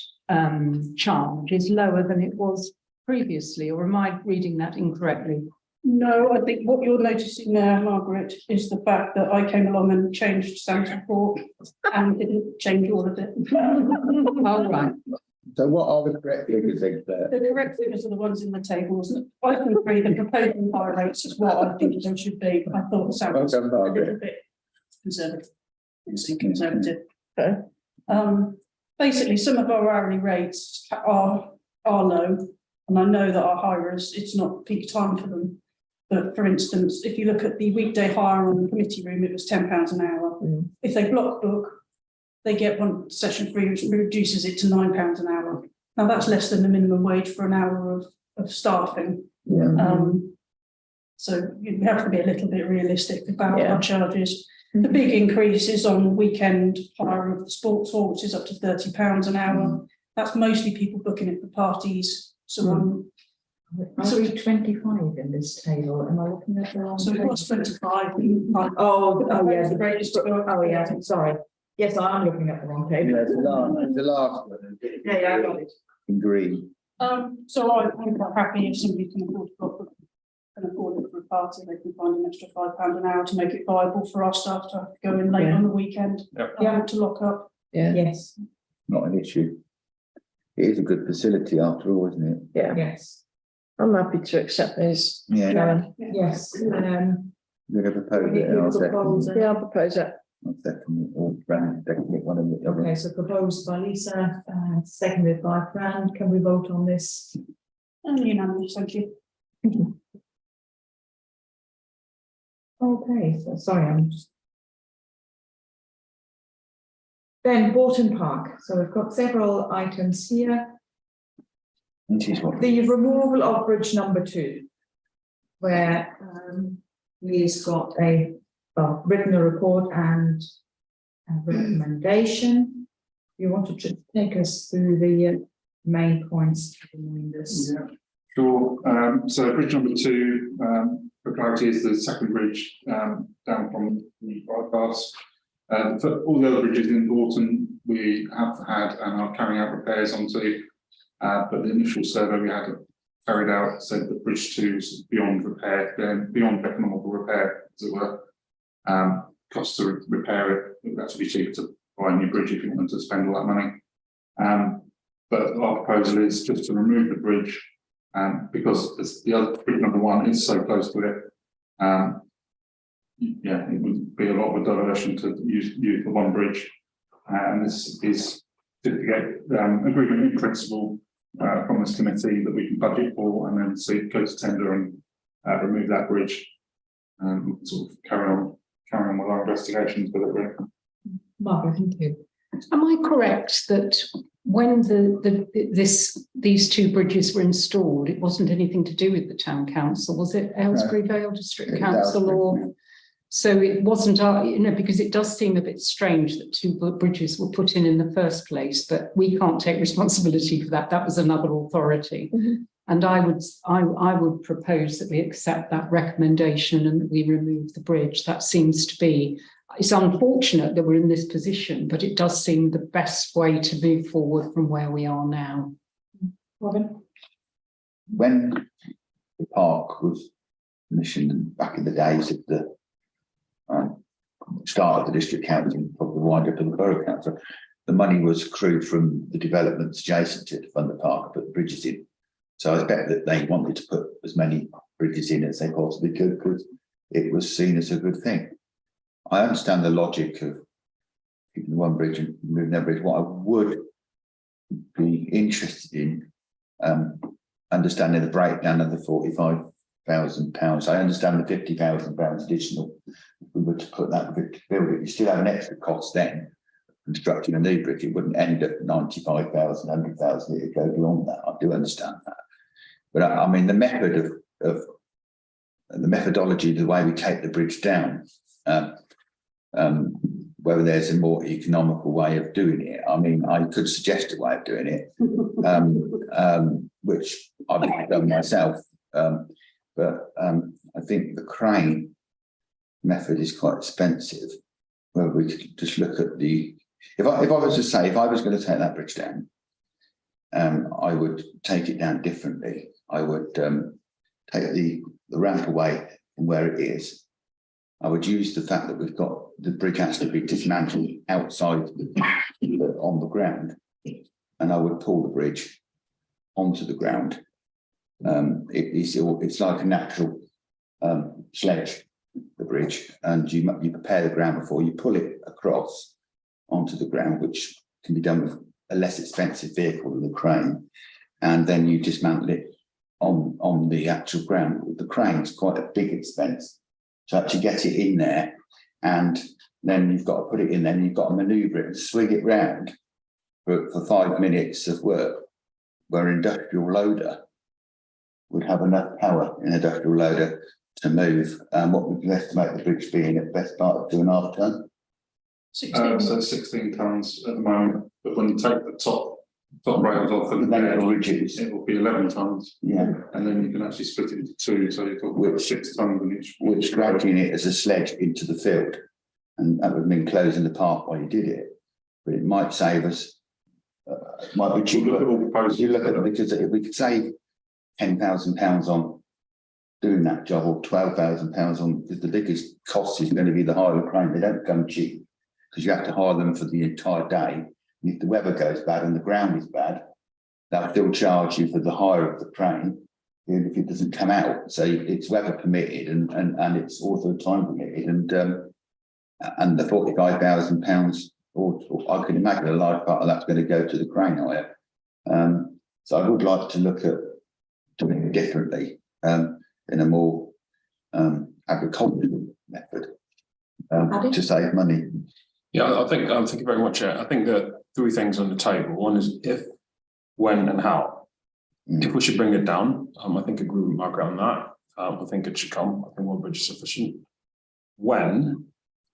charge is lower than it was previously, or am I reading that incorrectly? No, I think what you're noticing there, Margaret, is the fact that I came along and changed Sam's report and didn't change all of it. Oh, right. So what are the correct figures there? The correct figures are the ones in the tables. I can agree the proposed higher rates is what I think they should be. I thought Sam was a Well done, little Margaret. bit conservative. Conservative. Okay. Basically, some of our hourly rates are low, and I know that our hirers, it's not peak time for them. But for instance, if you look at the weekday hire on the committee room, it was £10 an hour. If they block book, they get one session free, which reduces it to £9 an hour. Now that's less than the minimum wage for an hour of staffing. So you have to be a little bit realistic about our charges. The big increase is on weekend hire of the sports hall, which is up to £30 an hour. That's mostly people booking it for parties. So Are we 25 in this table? Am I looking at the wrong? so it page? was 25. Oh, yes. The greatest. Oh, yeah, sorry. Yes, I am looking at the wrong page. Yeah, it's the last one. Yeah, I got it. In green. So I'm quite happy if somebody can afford to book, can afford it for a party, they can find an extra £5 an hour to make it viable for our staff to have to go in late Yeah. on the weekend. Yeah. To lock up. Yeah, Yes, not an issue. It is a good facility after all, isn't it? yeah, yes, I'm happy to accept these. Yeah. Karen. yes. You're gonna propose it, and I'll second. Yeah, I'll propose it. I'll second it, or Brandon, second it, one of the other. Okay, so proposed by Lisa, seconded by Fran. Can we vote on this? And unanimous, thank you. Okay, so sorry, I'm just. Then Bourton Park. So we've got several items here. And she's what? The removal of bridge number 2, where Lee's got written a report and a recommendation. You want to just take us through the main points in this? Yeah, sure. So bridge number 2, for clarity, is the second bridge down from the bypass. For all the other bridges in Bourton, we have had and are carrying out repairs onto, but the initial survey we had carried out said that Bridge 2 is beyond repair, beyond economical repair, as it were. Costs to repair it, it would actually be cheaper to buy a new bridge if you wanted to spend all that money. But our proposal is just to remove the bridge, because the other bridge number 1 is so close to it. Yeah, it would be a lot of a diversion to use the one bridge, and this is to get agreement in principle from this committee that we can budget for, and then see go to tender and remove that bridge, and sort of carry on with our investigations with it. Really. Margaret, thank you. Am I correct that when these 2 bridges were installed, it wasn't anything to do with the town council? Was it Aylesbury Vale District Council or? So it wasn't, because it does seem a bit strange that 2 bridges were put in the first place, but we can't take responsibility for that. That was another authority. Mhm. And I would propose that we accept that recommendation and that we remove the bridge. That seems to be, it's unfortunate that we're in this position, but it does seem the best way to move forward from where we are now. Robin? When the park was commissioned back in the days of the start of the district council and probably wind up in the borough council, the money was accrued from the developments adjacent to it to fund the park and put the bridges in. So I bet that they wanted to put as many bridges in as they possibly could because it was seen as a good thing. I understand the logic of keeping one bridge and moving that bridge. What I would be interested in understanding the breakdown of the £45,000. I understand the £50,000 additional. If we were to put that bridge to build it, you still have an extra cost then constructing a new bridge. It wouldn't end at 95,000, 100,000. It would go beyond that. I do understand that. But I mean, the method of the methodology, the way we take the bridge down, whether there's a more economical way of doing it. I mean, I could suggest a way of doing it, which I've done myself. But I think the crane method is quite expensive. Where we could just look at the, if I was to say, if I was going to take that bridge down, I would take it down differently. I would take the ramp away from where it is. I would use the fact that we've got the bridge has to be dismantled outside on the ground, and I would pull the bridge onto the ground. It's like a natural sledge, the bridge, and you prepare the ground before you pull it across onto the ground, which can be done with a less expensive vehicle than the crane, and then you dismantle it on the actual ground. The crane is quite a big expense to actually get it in there, and then you've got to put it in, then you've got to manoeuvre it and swing it round for 5 minutes of work, where an industrial loader would have enough power in an industrial loader to move. What would you estimate the bridge being at best part of 2.5 tonnes? 16. So 16 tonnes at the moment, but when you take the top rails off and then it'll reduce. it will be 11 tonnes. Yeah. And then you can actually split it into 2, so you're talking about 6 tonnes in each. Which dragging it as a sledge into the field, and that would mean closing the park while you did it. But it might save us. It might be cheaper. You look at it, because if we could save £10,000 on doing that job, or £12,000 on, because the biggest cost is going to be the hire of the crane. They don't come cheap because you have to hire them for the entire day. And if the weather goes bad and the ground is bad, they'll still charge you for the hire of the crane, even if it doesn't come out. So it's weather permitted and it's also time permitted, and the £45,000, or I can imagine a large part of that's going to go to the crane hire. So I would like to look at doing it differently, in a more agricultural method, to save money. Yeah, I think, thank you very much. I think there are 3 things on the table. One is if, when and how. If we should bring it down, I think I agree with Margaret on that. I think it should come. I think 1 bridge is sufficient. When,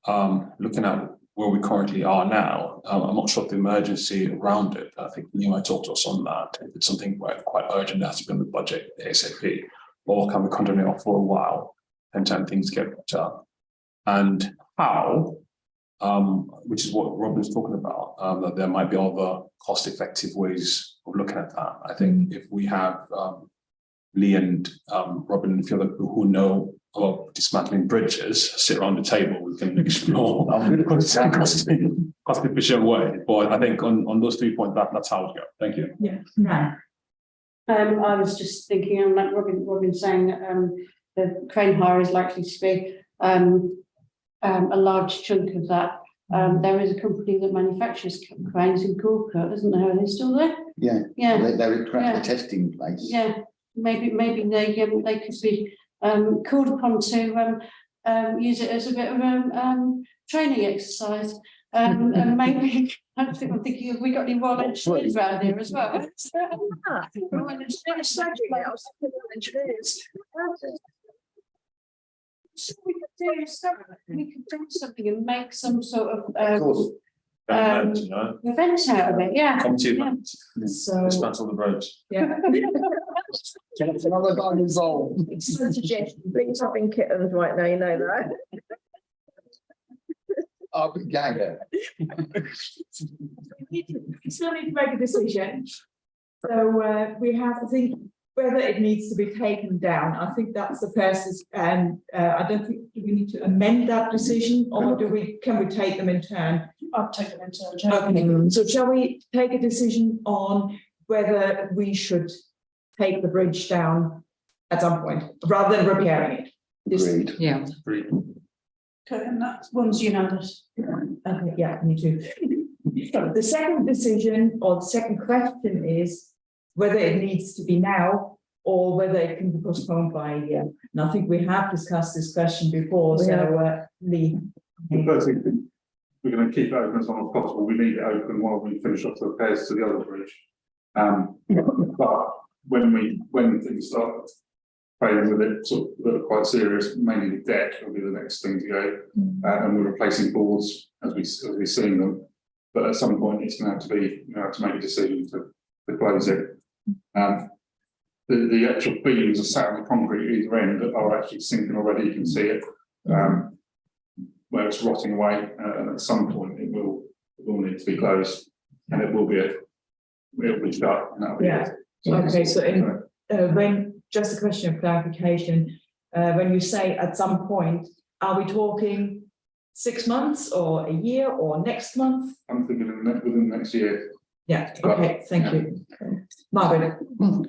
looking at where we currently are now, I'm not sure of the emergency around it. I think you might talk to us on that. If it's something quite urgent, that has to be in the budget ASAP, or can we continue it off for a while and time things get better? And how, which is what Robin's talking about, that there might be other cost-effective ways of looking at that. I think if we have Lee and Robin and a few other people who know about dismantling bridges sit around the table, we can explore cost-efficient way. But I think on those 3 points, that's how it goes. Thank you. Yeah, right. I was just thinking on that, Robin saying the crane hire is likely to be a large chunk of that. There is a company that manufactures cranes in Corker, isn't there? Are they still there? Yeah. Yeah. They're a Yeah. testing place. Yeah, maybe they could be called upon to use it as a bit of a training exercise. And maybe I'm thinking, have we got any volunteers around here as well? So we could do something and make some sort of course. Event, you know, event out of it, yeah. come to event, So, dismantle the roads. yeah. Another guy involved. Suggestion, please having kittens right now, you know that. I'll be gagging. We still need to make a decision. So we have to think whether it needs to be taken down. I think that's the first, and I don't think, do we need to amend that decision, or can we take them in turn? I'll take them in turn. Okay, so shall we take a decision on whether we should take the bridge down at some point, rather than repairing it? Agreed. Yeah. Okay, and that one's unanimous. Okay, yeah, me too. The second decision or the second question is whether it needs to be now or whether it can be postponed by a year. And I think we have discussed this question before, so Lee. The first thing, we're going to keep it open as long as possible. We need it open while we finish off the repairs to the other bridge. But when things start playing with it, sort of look quite serious, mainly the deck will be the next thing to go, and we're replacing boards as we're seeing them. But at some point, it's going to have to be, to make a decision to close it. The actual beams are sat on the concrete either end that are actually sinking already. You can see it where it's rotting away, and at some point it will need to be closed, and it will be shut. And that'll be it. Okay, so when just a question of clarification, when you say at some point, are we talking 6 months or a year or next month? I'm thinking within the next year. Yeah, okay, thank you. Margaret.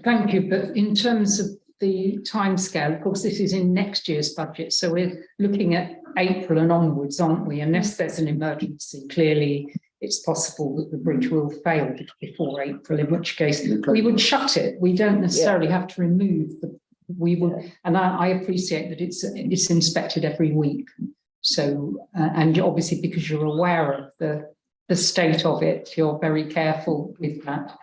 Thank you, but in terms of the timescale, of course, this is in next year's budget, so we're looking at April and onwards, aren't we? Unless there's an emergency, clearly it's possible that the bridge will fail before April, in which case we would shut it. We don't necessarily have to remove and I appreciate that it's inspected every week. So, and obviously because you're aware of the state of it, you're very careful with that.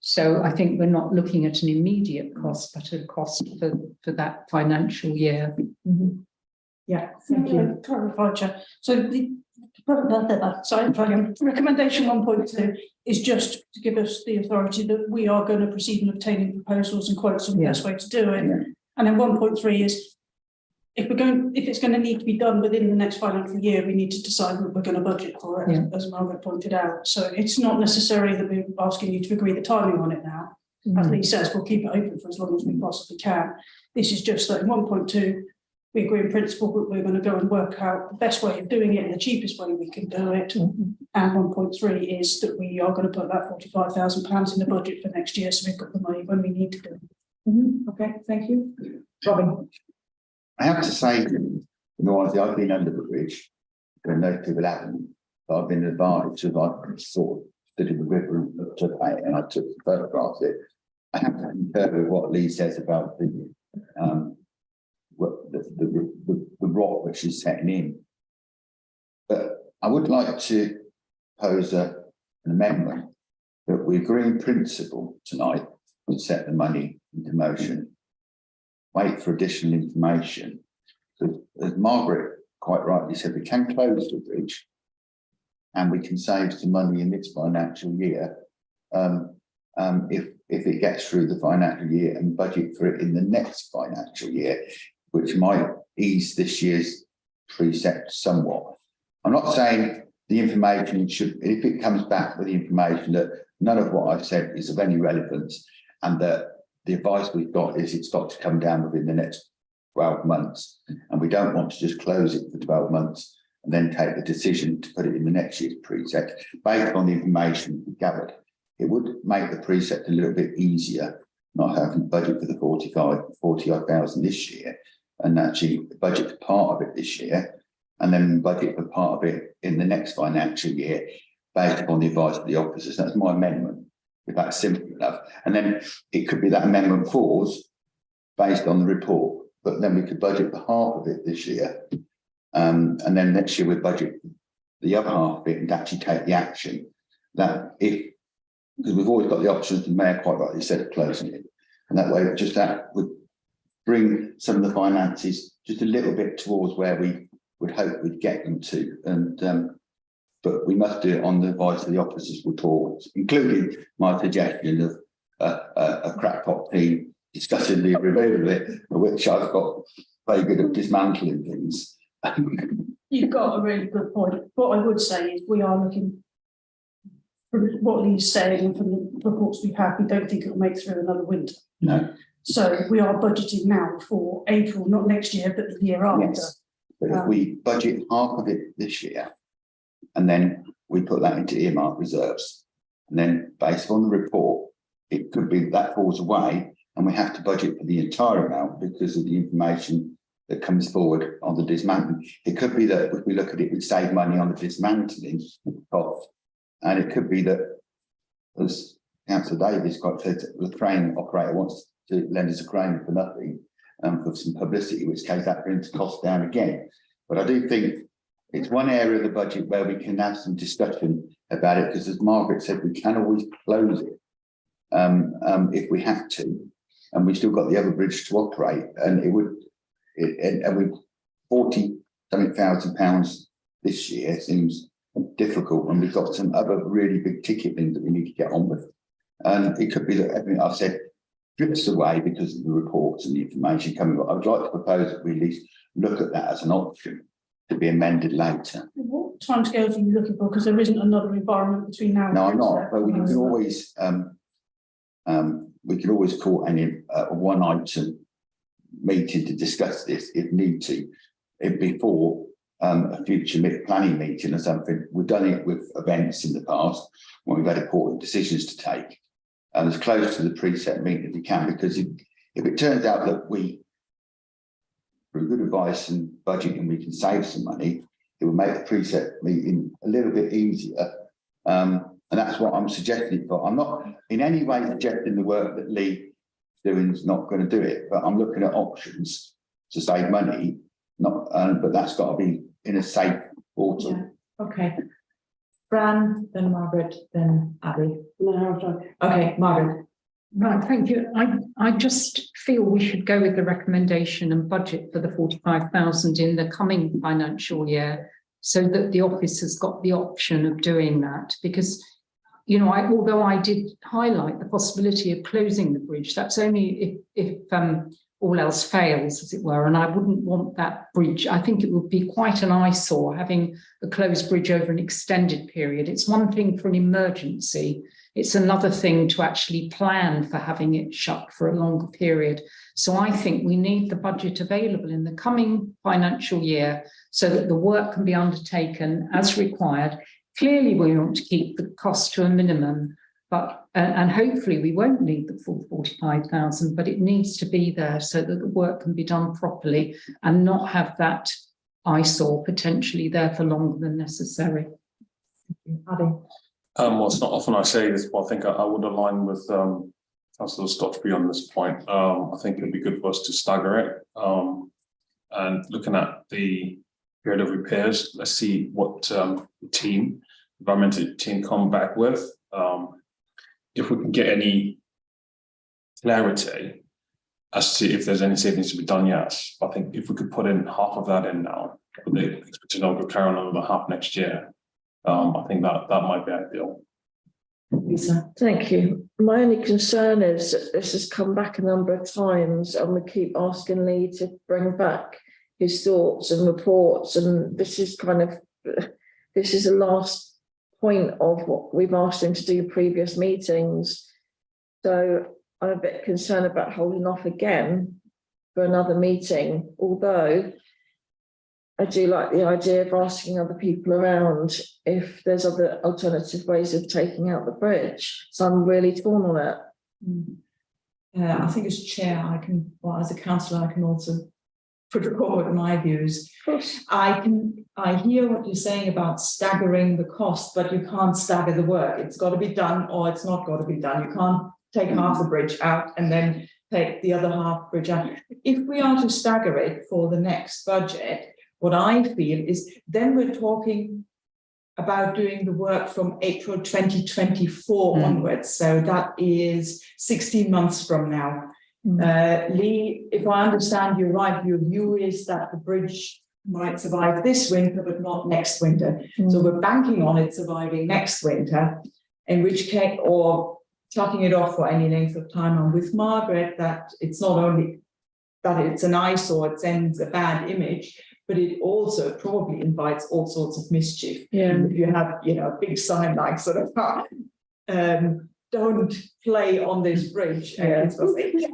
So I think we're not looking at an immediate cost, but a cost for that financial year. Yeah, thank you. Clarify, Chair. So recommendation 1.2 is just to give us the authority that we are going to proceed in obtaining proposals and quotes on the best way to do it. Yeah. And then 1.3 is if it's going to need to be done within the next financial year, we need to decide what we're going to budget for it, as Margaret pointed out. So it's not necessarily that we're asking you to agree the timing on it now. As Lee says, we'll keep it open for as long as we possibly can. This is just that in 1.2, we agree in principle that we're going to go and work out the best way of doing it and the cheapest way we can do it. And 1.3 is that we are going to put that £45,000 in the budget for next year, so we've got the money when we need to do it. Okay, thank you. Robin. I have to say, I've been under the bridge, and no people haven't, but I've been advised of I sort of studied the river and looked at it, and I took some photographs of it. I have to concur with what Lee says about the rock which is setting in. But I would like to pose an amendment that we agree in principle tonight to set the money into motion. Wait for additional information. So, as Margaret quite rightly said, we can close the bridge and we can save some money in this financial year if it gets through the financial year and budget for it in the next financial year, which might ease this year's precept somewhat. I'm not saying the information should, if it comes back with the information that none of what I've said is of any relevance, and that the advice we've got is it's got to come down within the next 12 months, and we don't want to just close it for 12 months and then take the decision to put it in the next year's precept based on the information we gathered. It would make the precept a little bit easier, not having to budget for the 40,000 this year, and actually budget for part of it this year, and then budget for part of it in the next financial year based upon the advice of the officers. That's my amendment, if that's simple enough. And then it could be that amendment falls based on the report, but then we could budget for half of it this year. And then next year we budget the other half of it and actually take the action that if, because we've always got the option, the mayor quite rightly said, of closing it. And that way, just that would bring some of the finances just a little bit towards where we would hope we'd get them to. And but we must do it on the advice of the officers' reports, including my suggestion of a crackpot team discussing the removal of it, which I've got very good at dismantling things. You've got a really good point. What I would say is we are looking, from what Lee's saying and from the reports we've had, we don't think it'll make through another winter. No. So we are budgeting now for April, not next year, but the year after. Yes. But if we budget half of it this year, and then we put that into earmark reserves, and then based on the report, it could be that falls away, and we have to budget for the entire amount because of the information that comes forward on the dismantling. It could be that if we look at it, we save money on the dismantling cost, and it could be that, as Councillor Davies got said, the crane operator wants to lend us a crane for nothing, for some publicity, in which case that brings costs down again. But I do think it's one area of the budget where we can have some discussion about it, because as Margaret said, we can always close it if we have to, and we've still got the other bridge to operate, and it would, and we 40-something thousand pounds this year seems difficult, and we've got some other really big ticket things that we need to get on with. And it could be that everything I've said drifts away because of the reports and the information coming. But I'd like to propose that we at least look at that as an option to be amended later. What timescales are you looking for? Because there isn't another environment between now and No, I'm then, not. But we can always call any one item meeting to discuss this if need to, before a future planning meeting or something. We've done it with events in the past when we've had important decisions to take, and as close to the preset meeting as we can, because if it turns out that we, through good advice and budgeting, we can save some money, it will make the preset meeting a little bit easier. And that's what I'm suggesting. But I'm not in any way suggesting the work that Lee doing is not going to do it, but I'm looking at options to save money. Not, but that's got to be in a safe portal. Yeah. Okay. Fran, then Margaret, then Abby. No, Okay, Margaret. Right, thank you. I just feel we should go with the recommendation and budget for the 45,000 in the coming financial year, so that the office has got the option of doing that. Because, you know, although I did highlight the possibility of closing the bridge, that's only if all else fails, as it were, and I wouldn't want that bridge. I think it would be quite an eyesore having a closed bridge over an extended period. It's one thing for an emergency, it's another thing to actually plan for having it shut for a longer period. So I think we need the budget available in the coming financial year so that the work can be undertaken as required. Clearly, we want to keep the cost to a minimum, but and hopefully we won't need the full 45,000, but it needs to be there so that the work can be done properly and not have that eyesore potentially there for longer than necessary. Abby. Well, it's not often I say this, but I think I would align with Councillor Stotchby on this point. I think it'd be good for us to stagger it. And looking at the period of repairs, let's see what the environmental team come back with. If we can get any clarity as to if there's any savings to be done, yes. I think if we could put in half of that in now, with the expectation of we'll carry on another half next year, I think that might be ideal. Lisa. Thank you. My only concern is that this has come back a number of times and we keep asking Lee to bring back his thoughts and reports, and this is kind of this is the last point of what we've asked him to do previous meetings. So I'm a bit concerned about holding off again for another meeting, although I do like the idea of asking other people around if there's other alternative ways of taking out the bridge. So I'm really torn on it. I think as chair, I can, well, as a councillor, I can also put forward my views. Of course. I hear what you're saying about staggering the cost, but you can't stagger the work. It's got to be done or it's not got to be done. You can't take half the bridge out and then take the other half bridge out. If we are to stagger it for the next budget, what I feel is then we're talking about doing the work from April 2024 onwards. So that is 16 months from now. Lee, if I understand you right, your view is that the bridge might survive this winter, but not next winter. So we're banking on it surviving next winter, in which case, or shutting it off for any length of time. I'm with Margaret that it's not only that it's an eyesore, it sends a bad image, but it also probably invites all sorts of mischief. Yeah. If you have, a big sign like sort of, don't play on this bridge. It's supposed to be,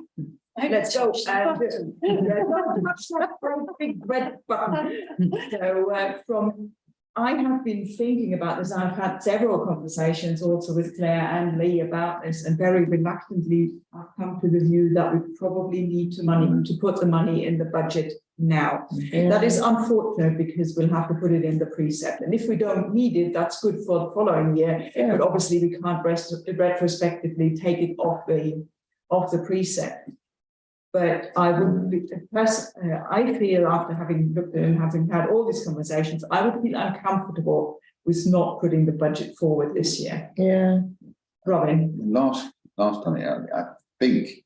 let's go. Don't touch that big red button. So I have been thinking about this. I've had several conversations also with Claire and Lee about this, and very reluctantly I've come to the view that we probably need to put the money in the budget now. Yeah. That is unfortunate because we'll have to put it in the precept, and if we don't need it, that's good for the following year. Yeah. But obviously we can't retrospectively take it off the precept. But I would be, I feel after having looked at and having had all these conversations, I would feel uncomfortable with not putting the budget forward this year. Yeah. Robin. Last time, I think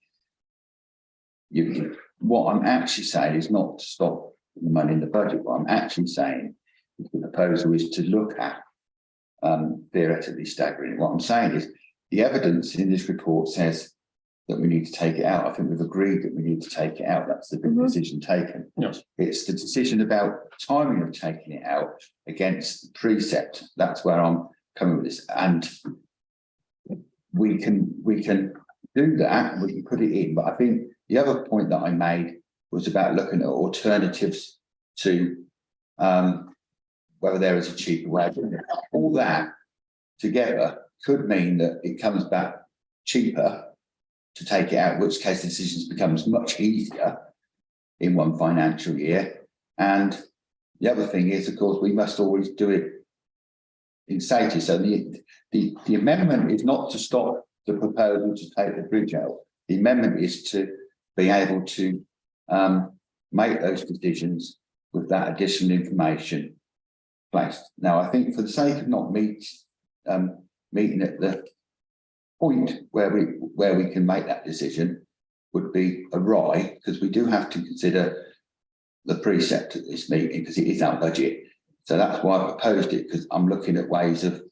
what I'm actually saying is not to stop the money in the budget. What I'm actually saying, the proposal is to look at theoretically staggering. What I'm saying is the evidence in this report says that we need to take it out. I think we've agreed that we need to take it out. That's the big decision taken. Yes. It's the decision about timing of taking it out against the precept. That's where I'm coming with this. And we can do that, we can put it in. But I think the other point that I made was about looking at alternatives to whether there is a cheaper way of doing it. All that together could mean that it comes back cheaper to take it out, in which case the decisions becomes much easier in one financial year. And the other thing is, of course, we must always do it in safety. So the amendment is not to stop the proposal to take the bridge out. The amendment is to be able to make those decisions with that additional information placed. Now, I think for the sake of not meeting at the point where we can make that decision would be awry, because we do have to consider the precept at this meeting because it is our budget. So that's why I proposed it, because I'm looking at ways of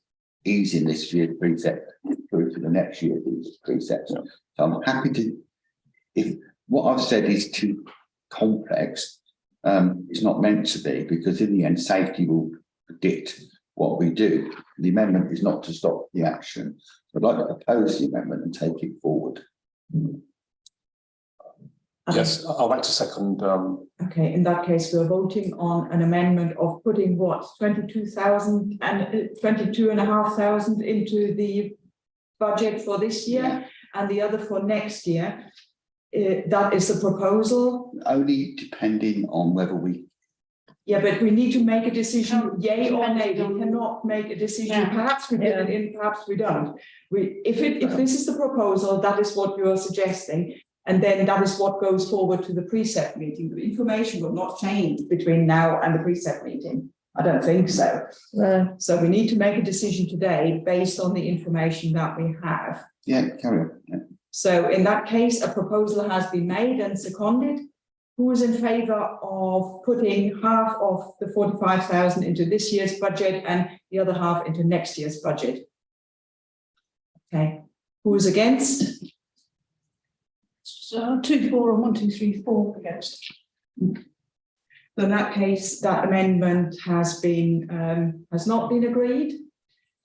easing this year's precept through to the next year's precept. So I'm happy to, if what I've said is too complex, it's not meant to be, because in the end, safety will predict what we do. The amendment is not to stop the action. I'd like to oppose the amendment and take it forward. Yes, I'd like to second. Okay, in that case, we're voting on an amendment of putting what, 22,000 and 22,500 into the budget for this year, and the other for next year. That is the proposal. Only depending on whether we. Yeah, but we need to make a decision, yay or nay. We cannot make a decision. Perhaps we get it in, perhaps we don't. If this is the proposal, that is what you are suggesting, and then that is what goes forward to the precept meeting. The information will not change between now and the precept meeting. I don't think so. No. So we need to make a decision today based on the information that we have. Yeah, carry on. Yeah. So in that case, a proposal has been made and seconded. Who is in favour of putting half of the 45,000 into this year's budget and the other half into next year's budget? Okay. Who is against? So 2, 4 and 1, 2, 3, 4 against. So in that case, that amendment has not been agreed.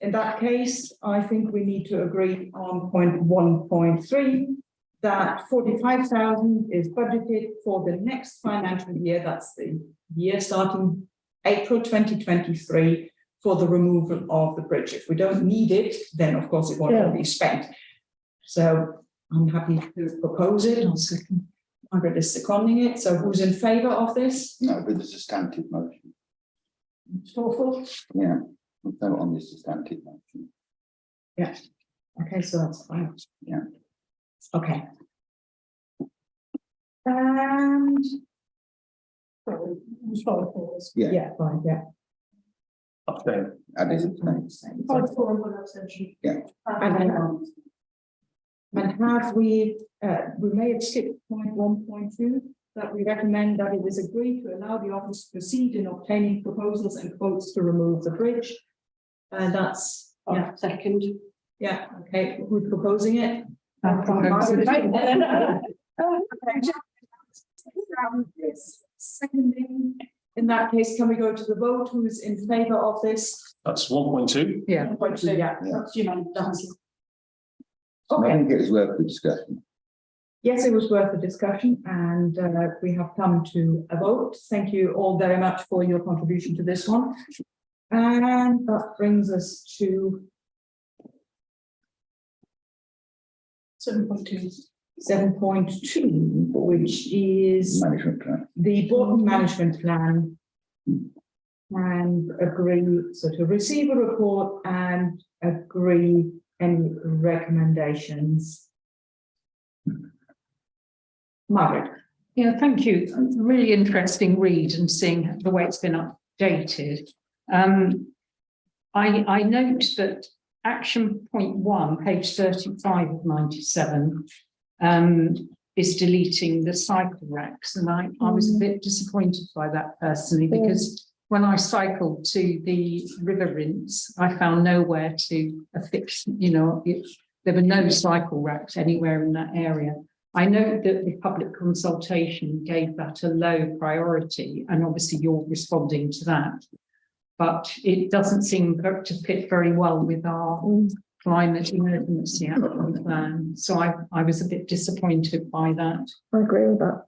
In that case, I think we need to agree on point 1.3 that 45,000 is budgeted for the next financial year. That's the year starting April 2023 for the removal of the bridge. If we don't need it, then of course it won't be spent. So I'm happy to propose it. I'll second. Margaret is seconding it. So who's in favour of this? No, but there's a substantive motion. Lawful? Yeah, we'll vote on this substantive motion. Yeah. Okay, so that's fine. Yeah. Okay. And Yeah. yeah, fine, yeah. Abstain. And is it thanks? 5 for and 1 abstention. Yeah. And have we may have skipped point 1.2, that we recommend that it is agreed to allow the office to proceed in obtaining proposals and quotes to remove the bridge. And that's, yeah, Second. yeah, okay, who's proposing it? Seconding, in that case, can we go to the vote? Who is in favour of this? That's 1.2. Yeah. Yeah. That's unanimous. I Okay. think it was worth the discussion. Yes, it was worth the discussion, and we have come to a vote. Thank you all very much for your contribution to this one. And that brings us to 7.2. 7.2, which is Management plan. the Bourton management plan. And agree, so to receive a report and agree any recommendations. Margaret. Yeah, thank you. It's a really interesting read and seeing the way it's been updated. I note that action point 1, page 35 of 97, is deleting the cycle racks. And I was a bit disappointed by that personally, because when I cycled to the river rinse, I found nowhere to affix, there were no cycle racks anywhere in that area. I know that the public consultation gave that a low priority, and obviously you're responding to that, but it doesn't seem to fit very well with our climate emergency action plan. So I was a bit disappointed by that. I agree with that.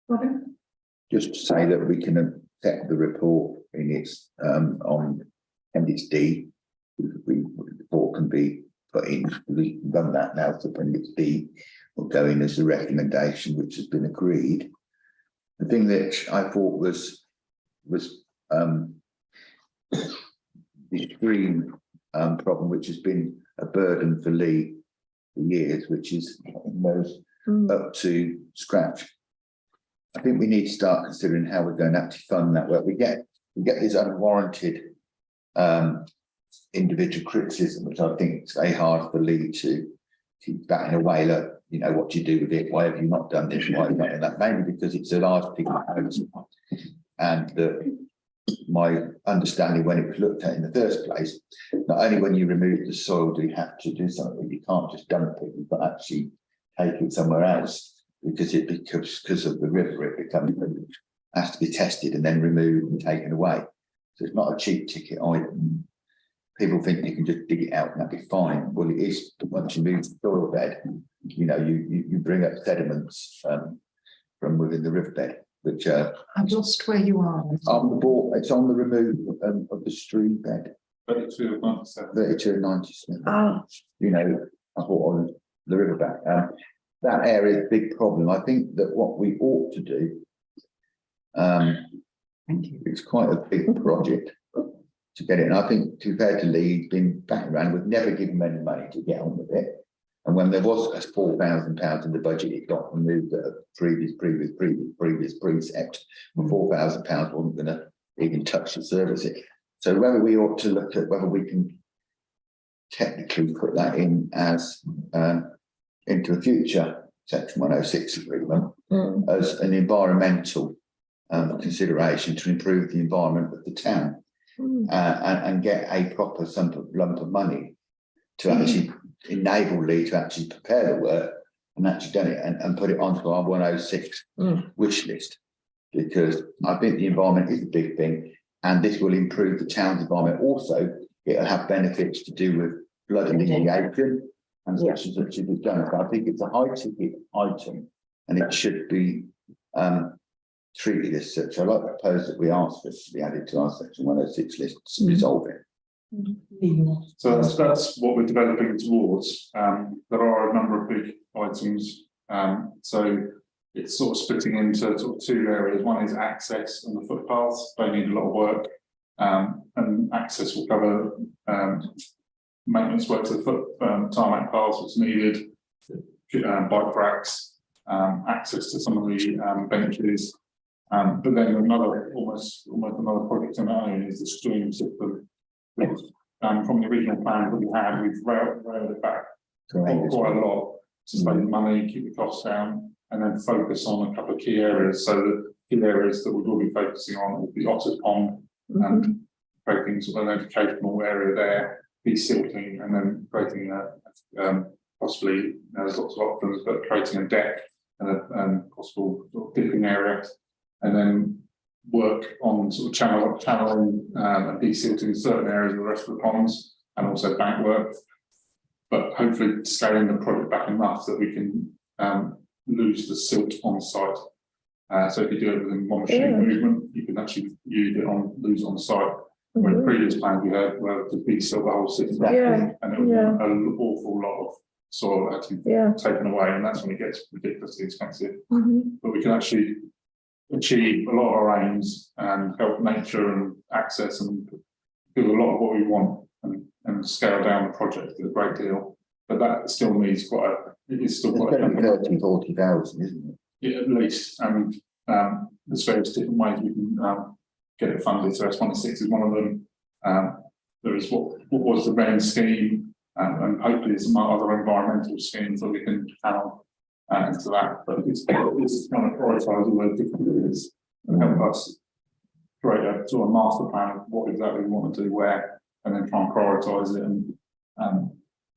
Robin? Just to say that we can accept the report in its on appendix D. The report can be put in. We've done that now. So appendix D will go in as a recommendation, which has been agreed. The thing that I thought was the extreme problem, which has been a burden for Lee for years, which is getting those up to scratch. I think we need to start considering how we're going to actually fund that work. We get this unwarranted individual criticism, which I think is very hard for Lee to keep batting away. Look, what do you do with it? Why have you not done this? Why have you not done that? Mainly because it's a large pig and my understanding when it was looked at in the first place, not only when you remove the soil do you have to do something, you can't just dump it, but actually take it somewhere else. Because of the river, it has to be tested and then removed and taken away. So it's not a cheap ticket item. People think you can just dig it out and that'd be fine. Well, it is once you move the soil bed, you bring up sediments from within the riverbed, which I've lost where you are. on the board. It's on the removal of the stream bed. 32 of 97. 32 and 97. Ah, I thought on the riverbank. That area is a big problem. I think that what we ought to do, it's quite a big project to get it. And I think, to be fair to Lee, he's been back around. We've never given him any money to get on with it. And when there was £4,000 in the budget, it got removed at a previous precept. And £4,000 wasn't going to even touch the service. So whether we ought to look at whether we can technically put that in as into a future Section 106 agreement as an environmental consideration to improve the environment of the town and get a proper lump of money to actually enable Lee to actually prepare the work and actually done it and put it onto our 106 wish list. Because I think the environment is a big thing, and this will improve the town's environment. Also, it'll have benefits to do with flood alleviation and such and such as it's done. So I think it's a high ticket item, and it should be treated as such. I like to propose that we ask for it to be added to our section 106 list to resolve it. So that's what we're developing towards. There are a number of big items. So it's sort of splitting into sort of two areas. One is access and the footpaths. They need a lot of work. And access will cover maintenance work to the tarmac paths that's needed, bike racks, access to some of the benches. But then another almost another project in our own is the stream system. From the original plan that we had, we've railed it back quite a lot to save money, keep the costs down, and then focus on a couple of key areas. So the key areas that we will be focusing on will be Otter Pond, and creating sort of an educational area there, de-silting, and then creating possibly, there's lots of options, but creating a deck and a possible sort of dipping area, and then work on sort of channeling and de-silting certain areas of the rest of the ponds, and also bank work, but hopefully scaling the project back enough that we can lose the silt on site. So if you do it within one machine movement, you can actually lose it on site. Where the previous plan we had were to de-silt the whole system, and it was an awful lot of soil that had to be taken away, and that's when it gets ridiculously expensive. But we can actually achieve a lot of our aims and help nature and access and do a lot of what we want, and scale down the project a great deal. But that still needs it is still quite 30,000-40,000, isn't it? Yeah, at least. And there's various different ways we can get it funded. So S106 is one of them. There is what was the REN scheme, and hopefully some other environmental schemes that we can channel into that. But it's kind of prioritise all those different areas and help us create a sort of master plan of what exactly we want to do where, and then try and prioritise it, and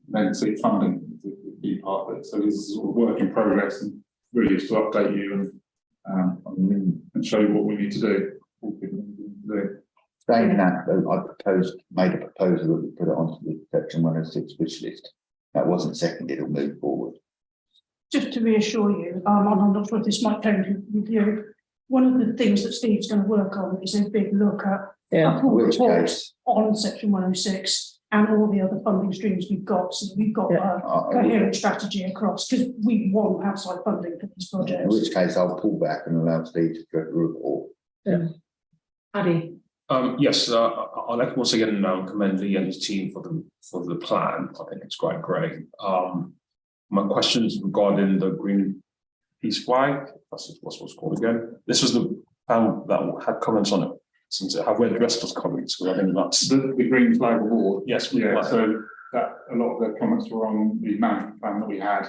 then see funding is the key part of it. So this is sort of work in progress, and really is to update you and show you what we need to do. Saying that, though, I made a proposal that we put it onto the section 106 wish list. That wasn't seconded or moved forward. Just to reassure you, I'm not sure if this might come with you. One of the things that Steve's going to work on is a big look at a full report on section 106 and all the other funding streams we've got, so that we've got a coherent strategy across, because we want outside funding for these projects. In which case, I'll pull back and allow Steve to go through a report. Addy. Yes, I'd like to once again commend Lee and his team for the plan. I think it's quite great. My questions regarding the green peace flag, that's what's called again. This was the plan that had comments on it. Since have we addressed those comments? Because I think that's the green flag award. Yes, so that a lot of the comments were on the management plan that we had.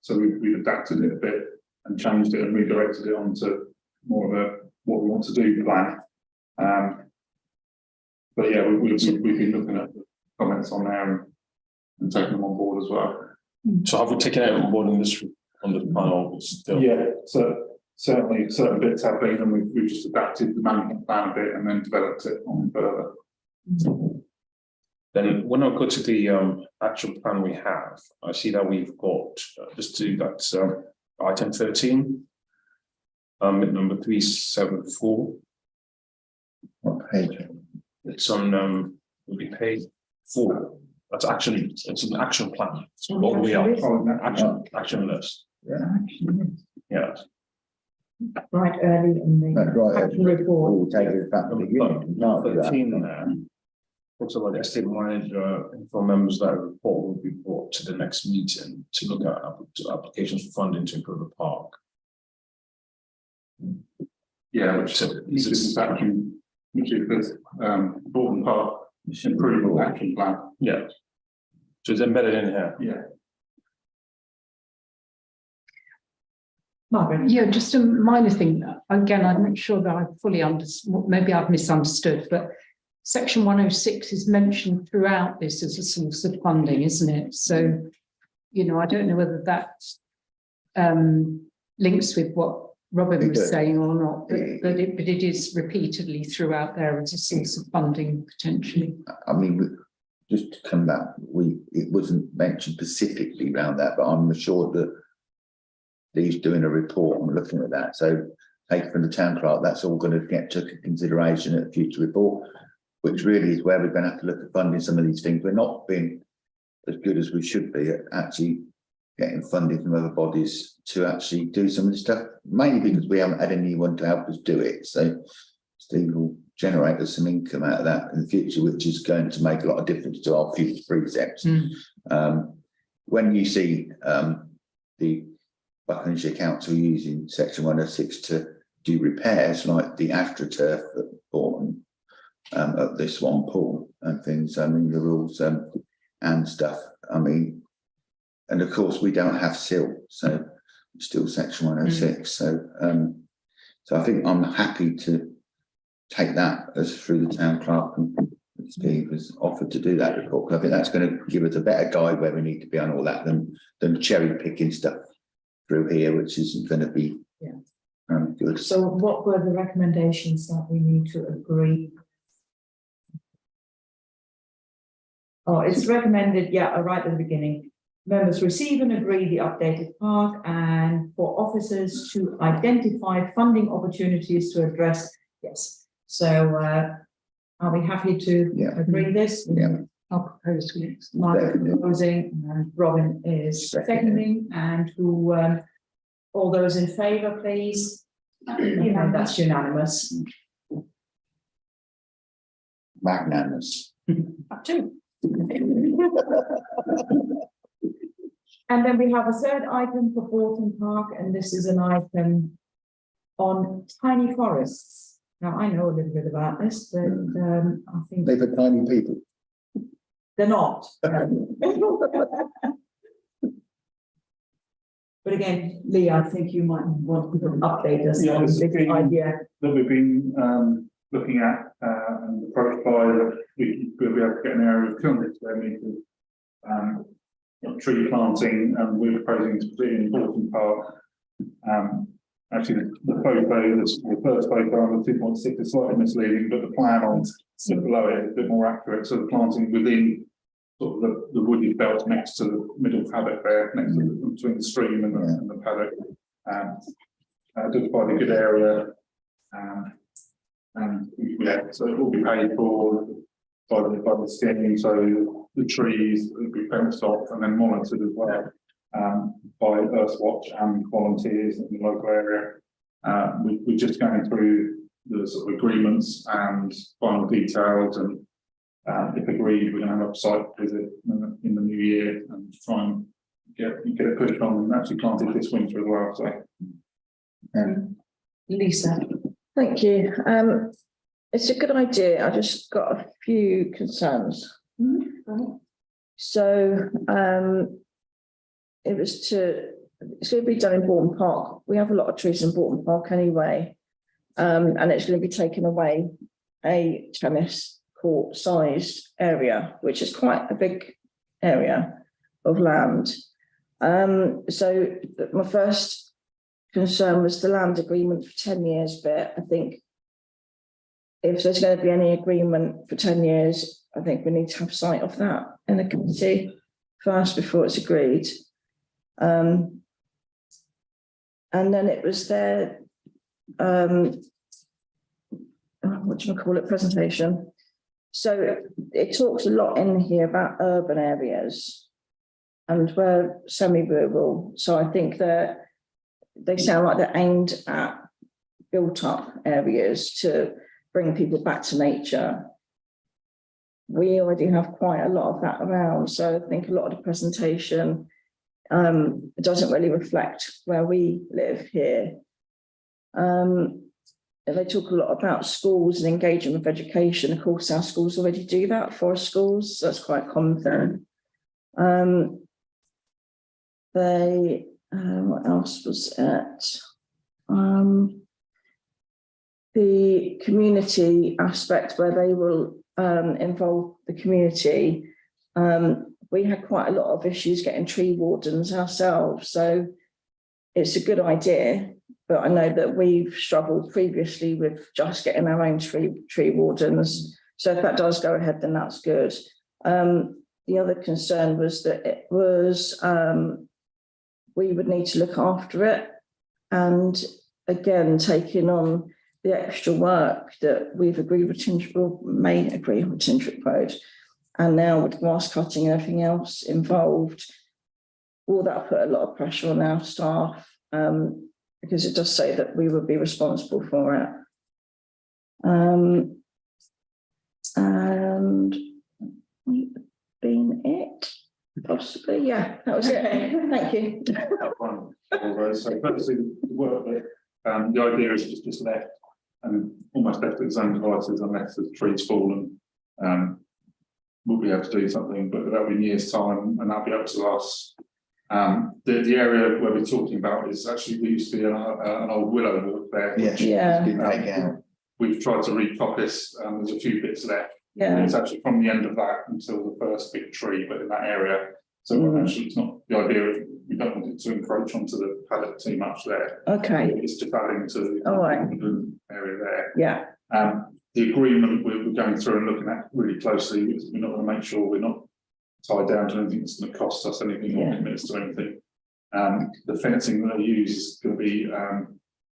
So we've adapted it a bit and changed it and redirected it onto more of a what we want to do plan. But yeah, we've been looking at the comments on there and taking them on board as well. So have we taken it on board on the panel still? Yeah, so certainly certain bits have been, and we've just adapted the management plan a bit and then developed it on further. Then when I go to the actual plan we have, I see that we've got just to that item 13, number 374. What page? It's on will be page 4. That's actually it's an action plan. So all the way up. Action list. Yeah. Right early in the That's right. action report. We'll take it back to the beginning. Number 13 there. Talks about the estate manager inform members that a report will be brought to the next meeting to look at applications for funding to improve the park. Yeah, which is action, which is this Bourton Park improvement action plan. Yeah. So it's embedded in here. Yeah. Margaret. Yeah, just a minor thing. Again, I'm not sure that I fully understood, maybe I've misunderstood, but section 106 is mentioned throughout this as a source of funding, isn't it? So, you know, I don't know whether that links with what Robin It was does. saying or not, but, It- but it is repeatedly throughout there as a source of funding potentially. I mean, just to come back, it wasn't mentioned specifically around that, but I'm assured that he's doing a report and looking at that. So take from the town clerk, that's all going to get took into consideration at a future report, which really is where we're going to have to look at funding some of these things. We're not being as good as we should be at actually getting funding from other bodies to actually do some of this stuff, mainly because we haven't had anyone to help us do it. So Steve will generate us some income out of that in the future, which is going to make a lot of difference to our future precepts. When you see the Buckinghamshire Council using section 106 to do repairs like the AstroTurf at Bourton, at this one pool and things, I mean, the rules and stuff, I mean, and of course we don't have silt, so it's still section 106. So I think I'm happy to take that as through the town clerk, and Steve has offered to do that report. I think that's going to give us a better guide where we need to be on all that than cherry picking stuff through here, which isn't going to be good. So what were the recommendations that we need to agree? Oh, it's recommended, right at the beginning. Members receive and agree the updated park, and for officers to identify funding opportunities to address. Yes. So are we happy to agree this? Yeah. I'll propose next. Mark proposing, and Robin is seconding, and who, all those in favour, please? That's unanimous. Magnanimous. Up to. And then we have a third item for Bourton Park, and this is an item on tiny forests. Now, I know a little bit about this, but I think They're for tiny people. they're not. But again, Lee, I think you might want to update us on this idea. That we've been looking at and approached by that we'll be able to get an area of 200 square metres tree planting, and we're proposing to put it in Bourton Park. Actually, the photo, the first photo on the 2.6 is slightly misleading, but the plan on below it is a bit more accurate. So the planting within sort of the wooded belt next to the middle paddock there, next to between the stream and the paddock, identified a good area, and so it will be paid for by the scheme. So the trees will be fenced off and then monitored as well by Earthwatch and volunteers in the local area. We're just going through the sort of agreements and final details, and if agreed, we're going to have a site visit in the new year and try and get it pushed on and actually planted this winter as well. So, Lisa. Thank you. It's a good idea. I just got a few concerns. So it's going to be done in Bourton Park. We have a lot of trees in Bourton Park anyway, and it's going to be taking away a tennis court sized area, which is quite a big area of land. So my first concern was the land agreement for 10 years bit. I think if there's going to be any agreement for 10 years, I think we need to have sight of that in the committee first before it's agreed. And then it was their, what do you call it, presentation. So it talks a lot in here about urban areas, and we're semi-rural. So I think that they sound like they're aimed at built up areas to bring people back to nature. We already have quite a lot of that around. So I think a lot of the presentation doesn't really reflect where we live here. They talk a lot about schools and engagement with education. Of course, our schools already do that for schools. So that's quite a common thing. What else was it? The community aspect where they will involve the community. We had quite a lot of issues getting tree wardens ourselves. So it's a good idea, but I know that we've struggled previously with just getting our own tree wardens. So if that does go ahead, then that's good. The other concern was that it was, we would need to look after it. And again, taking on the extra work that we've agreed with may agree with Tindrick Road. And now with grass cutting and everything else involved, will that put a lot of pressure on our staff? Because it does say that we would be responsible for it. And we've been it, possibly, yeah, that was it. Thank you. So firstly, the work that the idea is just left and almost left its own devices unless the trees fall, and we'll be able to do something, but that'll be in years' time and that'll be up to us. The area where we're talking about is actually, there used to be an old willow wood there. Yes, Yeah. it's been taken out. We've tried to repurpose, there's a few bits left. Yeah. It's actually from the end of that until the first big tree, but in that area. So actually, it's not the idea. We don't want it to encroach onto the paddock too much there. Okay. It's just adding to the All right. area there. Yeah. The agreement we're going through and looking at really closely is we're not going to make sure we're not tied down to anything that's going to cost us anything or commit us to anything. The fencing that they use is going to be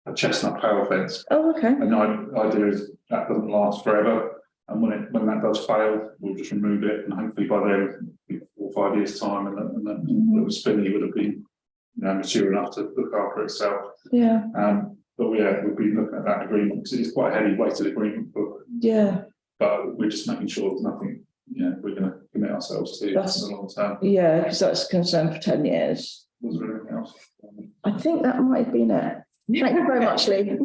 a chestnut pale fence. Oh, okay. And the idea is that doesn't last forever. And when that does fail, we'll just remove it, and hopefully by then, 4 or 5 years' time, and that little spinny would have been, mature enough to look after itself. Yeah. But we've been looking at that agreement because it's quite a heavy weighted agreement book. Yeah. But we're just making sure there's nothing, we're going to commit ourselves to in the long term. Yeah, because that's a concern for 10 years. Was there anything else? I think that might have been it. Thank you very much, Lee.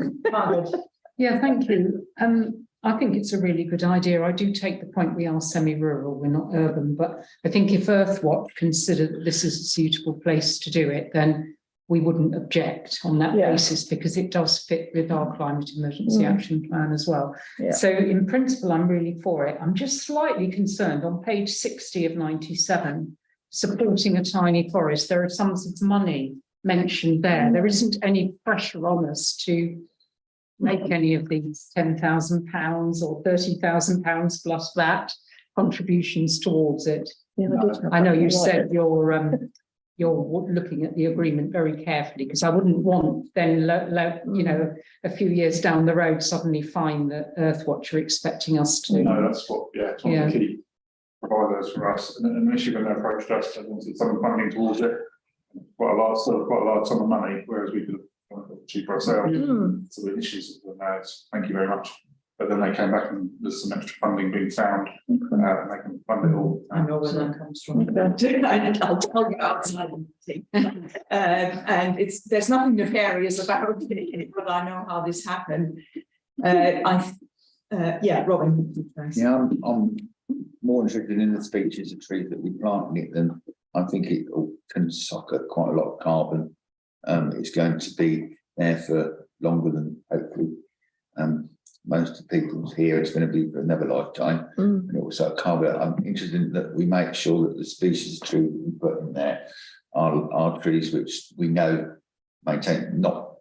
Yeah, thank you. I think it's a really good idea. I do take the point we are semi-rural, we're not urban, but I think if Earthwatch consider that this is a suitable place to do it, then we wouldn't object on that basis, because it does fit with our climate emergency action plan as well. Yeah. So in principle, I'm really for it. I'm just slightly concerned on page 60 of 97, supporting a tiny forest. There are sums of money mentioned there. There isn't any pressure on us to make any of these £10,000 or £30,000 plus that contributions towards it. Yeah, I know you said you're looking at the agreement very carefully, because I wouldn't want then, a few years down the road suddenly find that Earthwatch are expecting us to. No, that's what, it's one of the key providers for us. And initially when they approached us, they wanted some funding towards it, quite a large sum of money, whereas we could have cheaper ourselves. So the issues with that, thank you very much. But then they came back and there's some extra funding being found, and they can fund it all. I know where that comes from. And I'll tell you outside. And there's nothing nefarious about it, but I know how this happened. Robin. Yeah, I'm more interested in the species of trees that we plant in it than I think it can suck up quite a lot of carbon. It's going to be there for longer than hopefully most of the people here. It's going to be for another lifetime. And it will suck carbon. I'm interested in that we make sure that the species of tree that we put in there are trees which we know maintain, not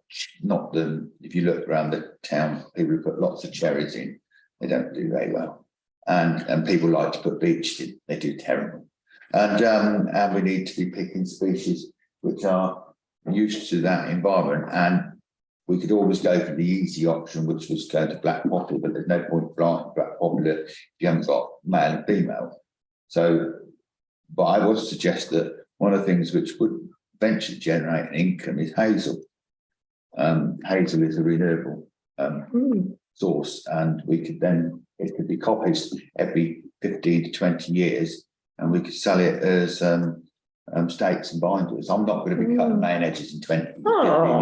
the, if you look around the town, people who put lots of cherries in, they don't do very well. And people like to put beech in, they do terrible. And we need to be picking species which are used to that environment. And we could always go for the easy option, which was go to black poplar, but there's no point planting black poplar if you haven't got male and female. So, but I would suggest that one of the things which would eventually generate an income is hazel. Hazel is a renewable source, and we could then, it could be copied every 15 to 20 years, and we could sell it as stakes and binders. I'm not going to be cutting main edges in 20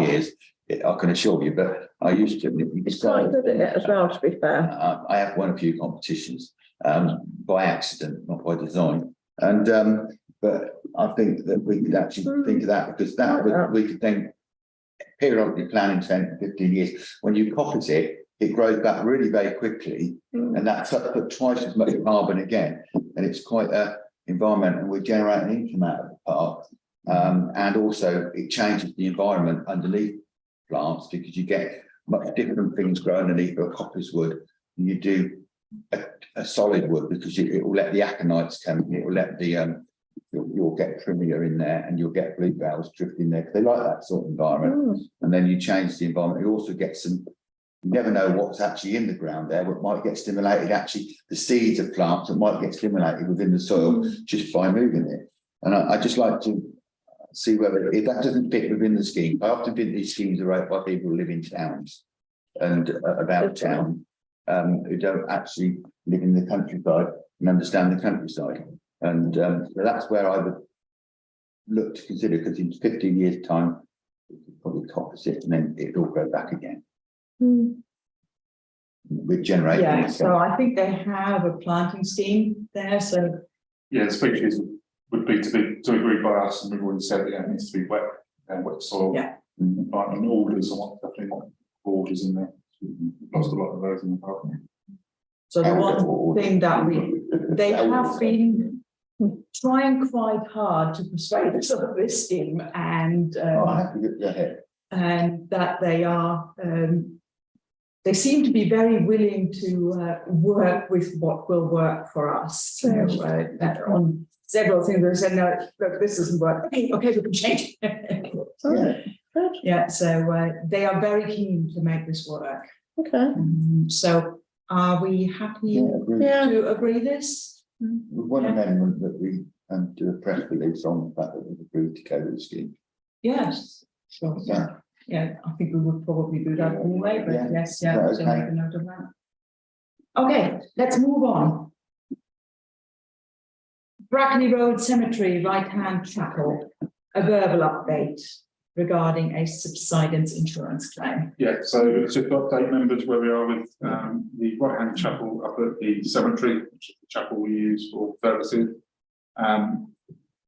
years, I can assure you, but I used to. It's quite good at it as well, to be fair. I have won a few competitions by accident, not by design. And but I think that we could actually think of that, because that we could then periodically plan in 10 to 15 years. When you coppice it, it grows back really very quickly, and that's up to twice as much carbon again. And it's quite a environment, and we generate an income out of the park. And also it changes the environment underneath plants because you get much different things grow underneath a coppice wood. And you do a solid wood because it will let the aconites come, it will let the, you'll get Primula in there and you'll get bluebells drifting there because they like that sort of environment. And then you change the environment, you also get some, you never know what's actually in the ground there, but might get stimulated, actually the seeds of plants that might get stimulated within the soil just by moving it. And I just like to see whether if that doesn't fit within the scheme. I often think these schemes are right by people who live in towns and about town, who don't actually live in the countryside and understand the countryside. And so that's where I would look to consider, because in 15 years' time, it could probably coppice it and then it'll all go back again. With generating. Yeah, so I think they have a planting scheme there, so. Yeah, the species would be to agree by us, and we've already said that it needs to be wet and wet soil. Yeah. Like an orders, I want definitely want orders in there. We've lost a lot of those in the park. So the one thing that they have been trying quite hard to persuade us of this scheme, and and that they are, they seem to be very willing to work with what will work for us. So on several things, they said, no, look, this doesn't work. Okay, we can change it. Yeah, so they are very keen to make this work. Okay. So are we happy to agree this? With one amendment that we do a press release on the fact that we've agreed to go with the scheme. Yes. Sure. Yeah, I think we would probably do that anyway, but yes, so make a note of that. Okay, let's move on. Brackley Road Cemetery, right-hand chapel, a verbal update regarding a subsidence insurance claim. Yeah, so just to update members where we are with the right-hand chapel up at the cemetery, which is the chapel we use for services.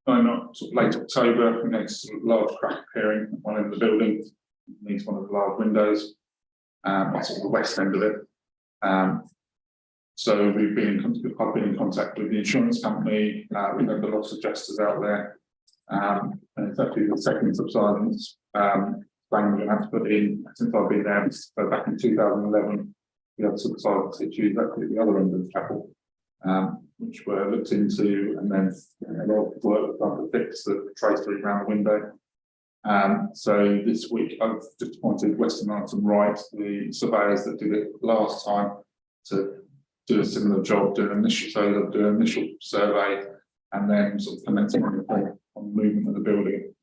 Not sort of late October, we noticed a large crack appearing at one end of the building. It needs one of the large windows, that's sort of the west end of it. So I've been in contact with the insurance company. We know the loss adjusters out there. And it's actually the second subsidence claim we're going to have to put in since I've been there. So back in 2011, we had subsidence issues actually at the other end of the chapel, which were looked into, and then a lot of work was done to fix the tracery around the window. So this week I've just appointed Western Arts and Wright, the surveyors that did it last time, to do a similar job, do an initial survey, and then sort of commencing on the movement of the building.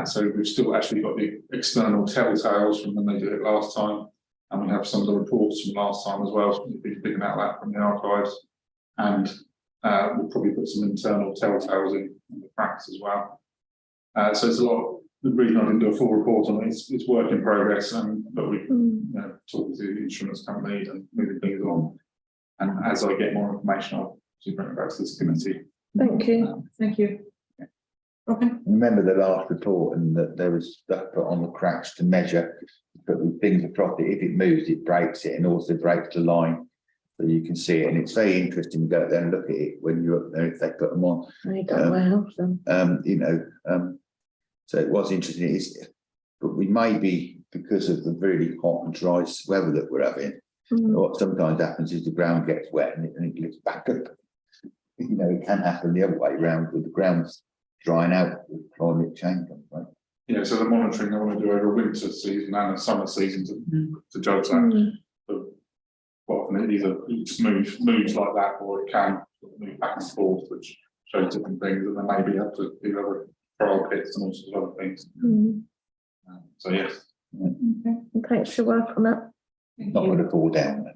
So we've still actually got the external telltales from when they did it last time, and we have some of the reports from last time as well. So we've been picking out that from the archives, and we'll probably put some internal telltales in the cracks as well. So it's a lot. The reason I didn't do a full report on it is it's work in progress, but we talked to the insurance company and moving things on. And as I get more information, I'll bring it back to this committee. Thank you. Thank you. Okay. Remember the last report, and that there was stuff put on the cracks to measure, but with things across it, if it moves, it breaks it, and also breaks the line, so you can see it. And it's very interesting to go out there and look at it when you're up there if they put them on. I don't know them. So it was interesting. But we may be, because of the really hot and dry weather that we're having, what sometimes happens is the ground gets wet and it lifts back up. It can happen the other way around, with the ground's drying out with climate change, right? Yeah, so the monitoring I want to do over a winter season and a summer season to judge that. But often it either just moves like that, or it can move back and forth, which shows different things, and then maybe have to do other trial pits and all sorts of other things. So yes. Okay. Thanks for your work on that. Not going to fall down.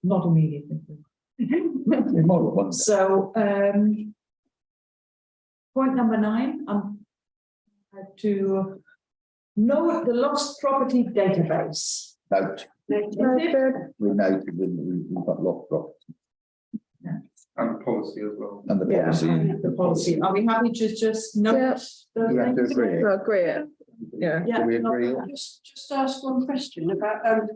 Not immediately. So, point number 9, to know the lost property database. Note. We noted we've got lost property. And the policy as well. And the policy. The policy. Are we happy to just note? You have to agree. I agree. Yeah. Do we agree? Just ask one question about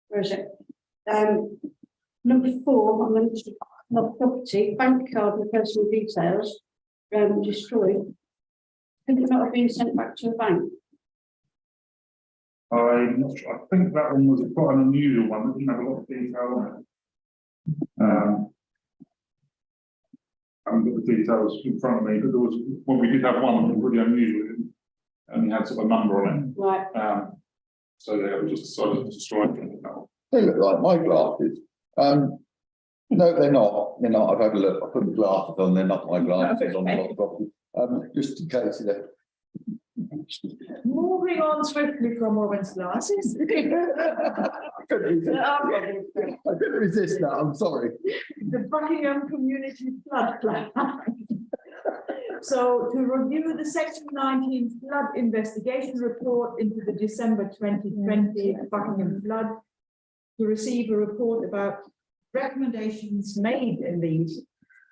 where is it? Number 4 on the not property, bank card with personal details, destroyed. Could it not have been sent back to a bank? I'm not sure. I think that one was quite an unusual one. It didn't have a lot of detail on it. I haven't got the details in front of me, but there was, well, we did have one that was really unusual. And had sort of a number on Right. it. So they have just decided to strike it. They look like my glasses. No, they're not. They're not. I've had a look. I put the glasses on. They're not my glasses on the property. Just in case of that. Moving on swiftly from Robin's glasses. I couldn't resist that. I'm sorry. The Buckingham Community Flood Plan. So to review the Section 19 flood investigation report into the December 2020 Buckingham flood, to receive a report about recommendations made in these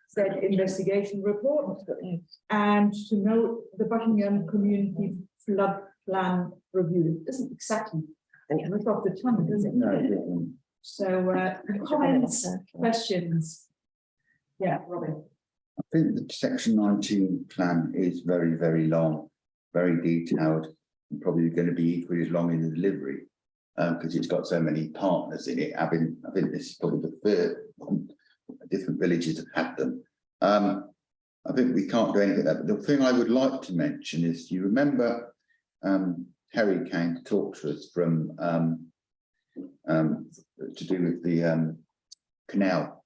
said investigation report, and to note the Buckingham Community Flood Plan review. It doesn't exactly look off the tongue, does it? No, So comments, questions? Yeah, Robin. I think the Section 19 plan is very, very long, very detailed, and probably going to be equally as long in the delivery, because it's got so many partners in it. I think this is probably the third one. Different villages have had them. I think we can't do anything like that. But the thing I would like to mention is, you remember Terry came to talk to us from to do with the canal,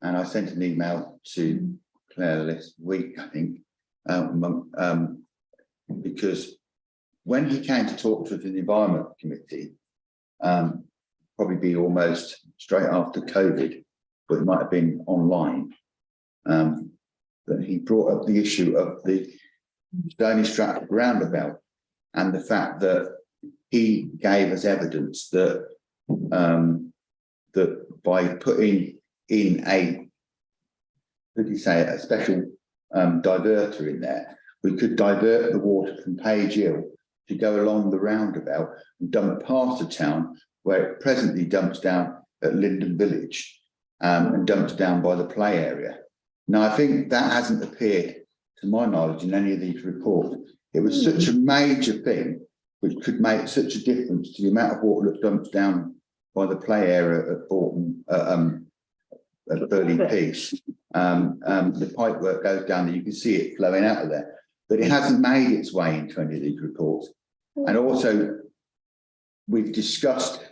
and I sent an email to Claire this week, I think, because when he came to talk to us in the Environment Committee, probably be almost straight after COVID, but it might have been online, that he brought up the issue of the Stony Stratford roundabout and the fact that he gave us evidence that that by putting in a special diverter in there, we could divert the water from Page Hill to go along the roundabout and dump past the town, where it presently dumps down at Linden Village, and dumps down by the play area. Now, I think that hasn't appeared, to my knowledge, in any of these reports. It was such a major thing, which could make such a difference to the amount of water that dumps down by the play area at Bourton, at Burley Peace. The pipe work goes down there, you can see it flowing out of there, but it hasn't made its way into any of these reports. And also, we've discussed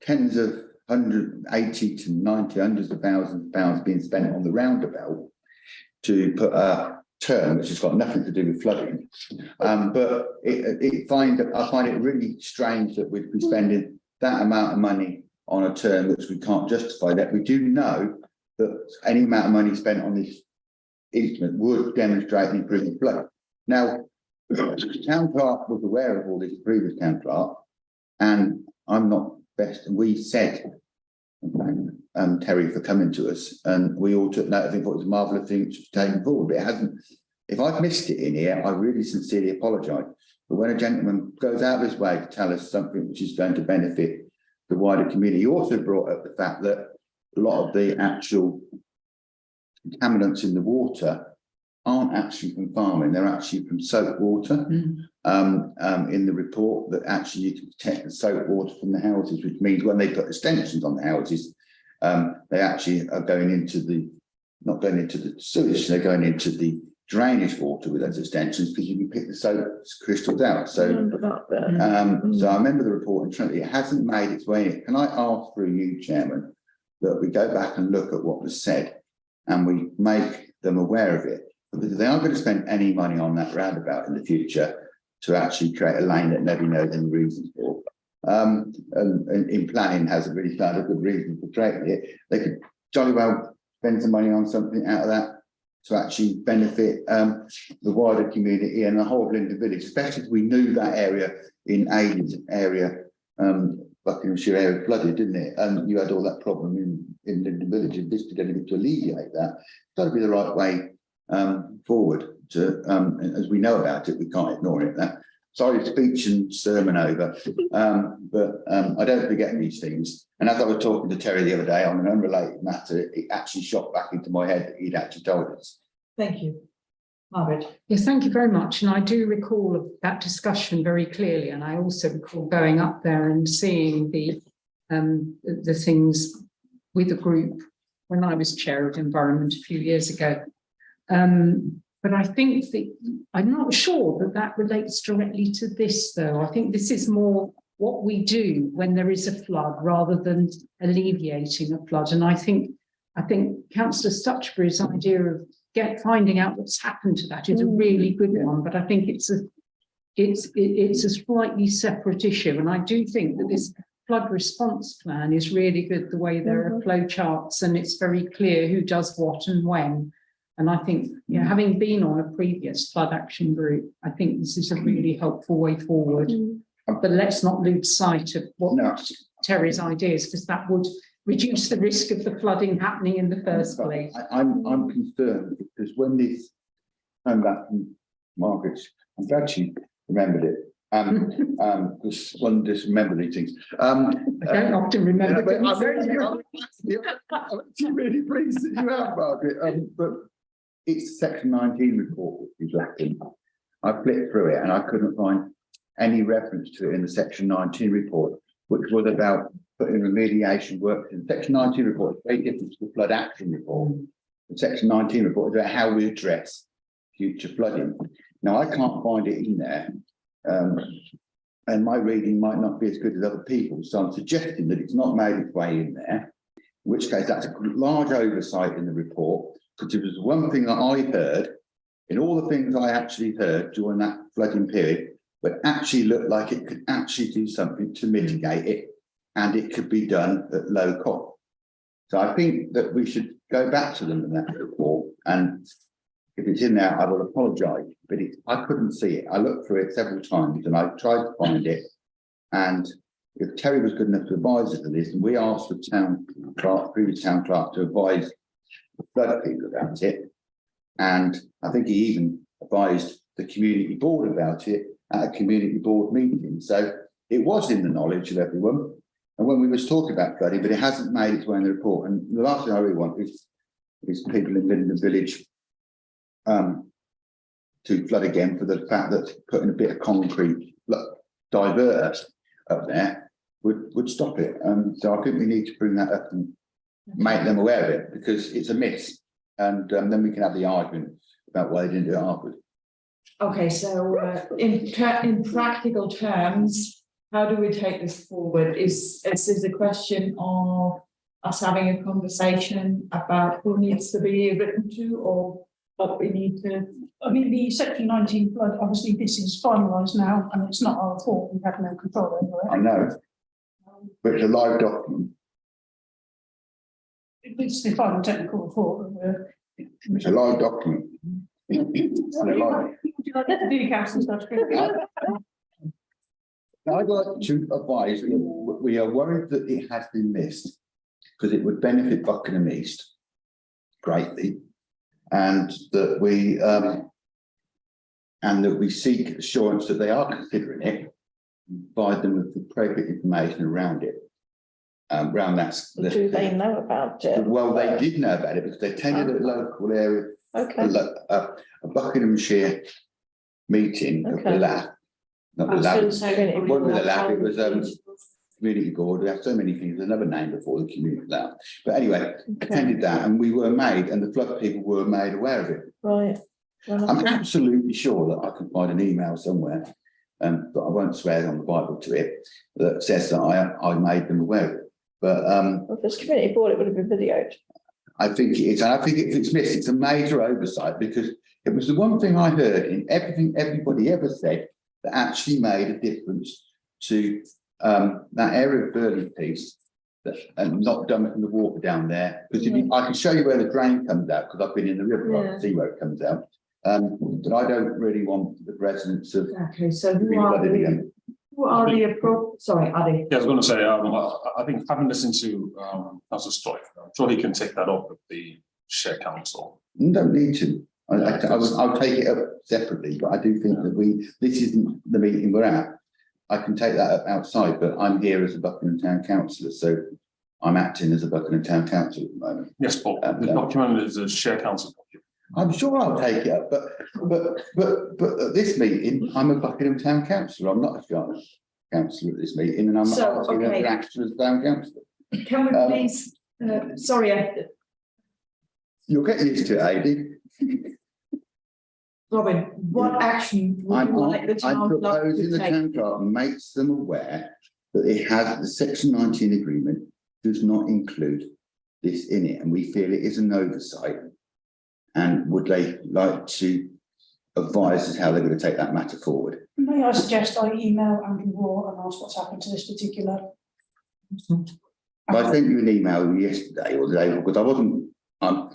tens of 180 to 90, hundreds of thousands of pounds being spent on the roundabout to put a term which has got nothing to do with flooding. But I find it really strange that we'd be spending that amount of money on a term which we can't justify. That we do know that any amount of money spent on this instrument would demonstrate an improvement flow. Now, the town clerk was aware of all this, previous town clerk, and I'm not best. And we said, Terry for coming to us, and we all took note. I think it was a marvellous thing which was taken forward, but it hasn't. If I've missed it in here, I really sincerely apologise. But when a gentleman goes out of his way to tell us something which is going to benefit the wider community, he also brought up the fact that a lot of the actual contaminants in the water aren't actually from farming, they're actually from soap water. In the report, that actually you can protect the soap water from the houses, which means when they put extensions on the houses, they actually are going into the, not going into the sewage, they're going into the drainage water with those extensions, because you can pick the soap crystals out. So, so I remember the report in Trinity. It hasn't made its way in. Can I ask through you, Chairman, that we go back and look at what was said and we make them aware of it? Because they aren't going to spend any money on that roundabout in the future to actually create a lane that nobody knows any reason for. And in planning hasn't really found a good reason for creating it. They could jolly well spend some money on something out of that to actually benefit the wider community and the whole of Linden Village, especially as we knew that area in Aiden's area, Buckinghamshire area flooded, didn't it? And you had all that problem in Linden Village, and this did anything to alleviate that. It's got to be the right way forward to, as we know about it, we can't ignore it, that sorry, speech and sermon over, but I don't forget these things. And as I was talking to Terry the other day on an unrelated matter, it actually shot back into my head that he'd actually told us. Thank you. Margaret. Yes, thank you very much. And I do recall that discussion very clearly. And I also recall going up there and seeing the things with a group when I was chair of environment a few years ago. But I think that I'm not sure that that relates directly to this, though. I think this is more what we do when there is a flood rather than alleviating a flood. And I think Councillor Stutchbury's idea of finding out what's happened to that is a really good one. But I think it's a slightly separate issue. And I do think that this flood response plan is really good, the way there are flow charts and it's very clear who does what and when. And I think, you know, having been on a previous flood action group, I think this is a really helpful way forward. But let's not lose sight of what Terry's ideas, because that would reduce the risk of the flooding happening in the first place. I'm concerned because when this came back from Margaret's, I'm glad she remembered it. Because one just remember these things. I don't often remember. I'm actually really pleased that you have, Margaret. But it's the Section 19 report which is lacking. I flipped through it and I couldn't find any reference to it in the Section 19 report, which was about putting remediation work in. The Section 19 report is very different to the flood action report. The Section 19 report is about how we address future flooding. Now, I can't find it in there. And my reading might not be as good as other people's, so I'm suggesting that it's not made its way in there, in which case that's a large oversight in the report, because it was one thing that I heard, in all the things I actually heard during that flooding period, but actually looked like it could actually do something to mitigate it, and it could be done at low cost. So I think that we should go back to them in that report, and if it's in there, I will apologise, but I couldn't see it. I looked through it several times and I tried to find it. And if Terry was good enough to advise us of this, and we asked the town clerk, previous town clerk, to advise the flood people about it. And I think he even advised the community board about it at a community board meeting. So it was in the knowledge of everyone. And when we was talking about flooding, but it hasn't made its way in the report. And the last thing I really want is people in the village to flood again for the fact that putting a bit of concrete diverter up there would stop it. So I think we need to bring that up and make them aware of it, because it's a miss. And then we can have the argument about why they didn't do it afterwards. Okay, so in practical terms, how do we take this forward? Is this a question of us having a conversation about who needs to be written to, or what we need to? I mean, the Section 19 flood, obviously this is finalised now and it's not our fault, we have no control over it. I know, but it's a live document. It's the final technical report. It's a live document. Would you like to do council stuff? Now, I'd like to advise that we are worried that it has been missed because it would benefit Buckingham East greatly, and that we seek assurance that they are considering it, provide them with the appropriate information around it. Around that. Do they know about it? Well, they did know about it because they attended a local area, a Buckinghamshire meeting of the LAF. Not the LAF, it wasn't the LAF, it was community board. We have so many things, there's another name before the community LAF. But anyway, attended that, and we were made, and the flood people were made aware of it. Right. I'm absolutely sure that I can find an email somewhere, but I won't swear on the Bible to it, that says that I made them aware of it. But if it's community board, it would have been videoed. I think it is, and I think if it's missed, it's a major oversight, because it was the one thing I heard in everything everybody ever said that actually made a difference to that area of Burley piece, and not dumping the water down there. Because I can show you where the drain comes out, because I've been in the river, I can see where it comes out. But I don't really want the residents of. Okay, so who are the appropriate? Sorry, Adi. Yeah, I was going to say, I think having listened to Councillor Stoic, I'm sure he can take that up with the share council. You don't need to. I'll take it up separately, but I do think that this isn't the meeting we're at. I can take that up outside, but I'm here as a Buckingham Town Councillor, so I'm acting as a Buckingham Town Councillor at the moment. Yes, Bob, the document is a share council document. I'm sure I'll take it up, but at this meeting, I'm a Buckingham Town Councillor. I'm not a Chandos Councillor at this meeting, and I'm So, asking okay. an action as Town Councillor. Can we please, sorry, You'll get used to it, Aidy. Robin, what action would you like the I'm town clerk proposing to the town take? clerk makes them aware that it has the section 19 agreement does not include this in it, and we feel it is an oversight. And would they like to advise us how they're going to take that matter forward? May I suggest I email Andrew Raw and ask what's happened to this particular? I sent you an email yesterday or the day because I wasn't. I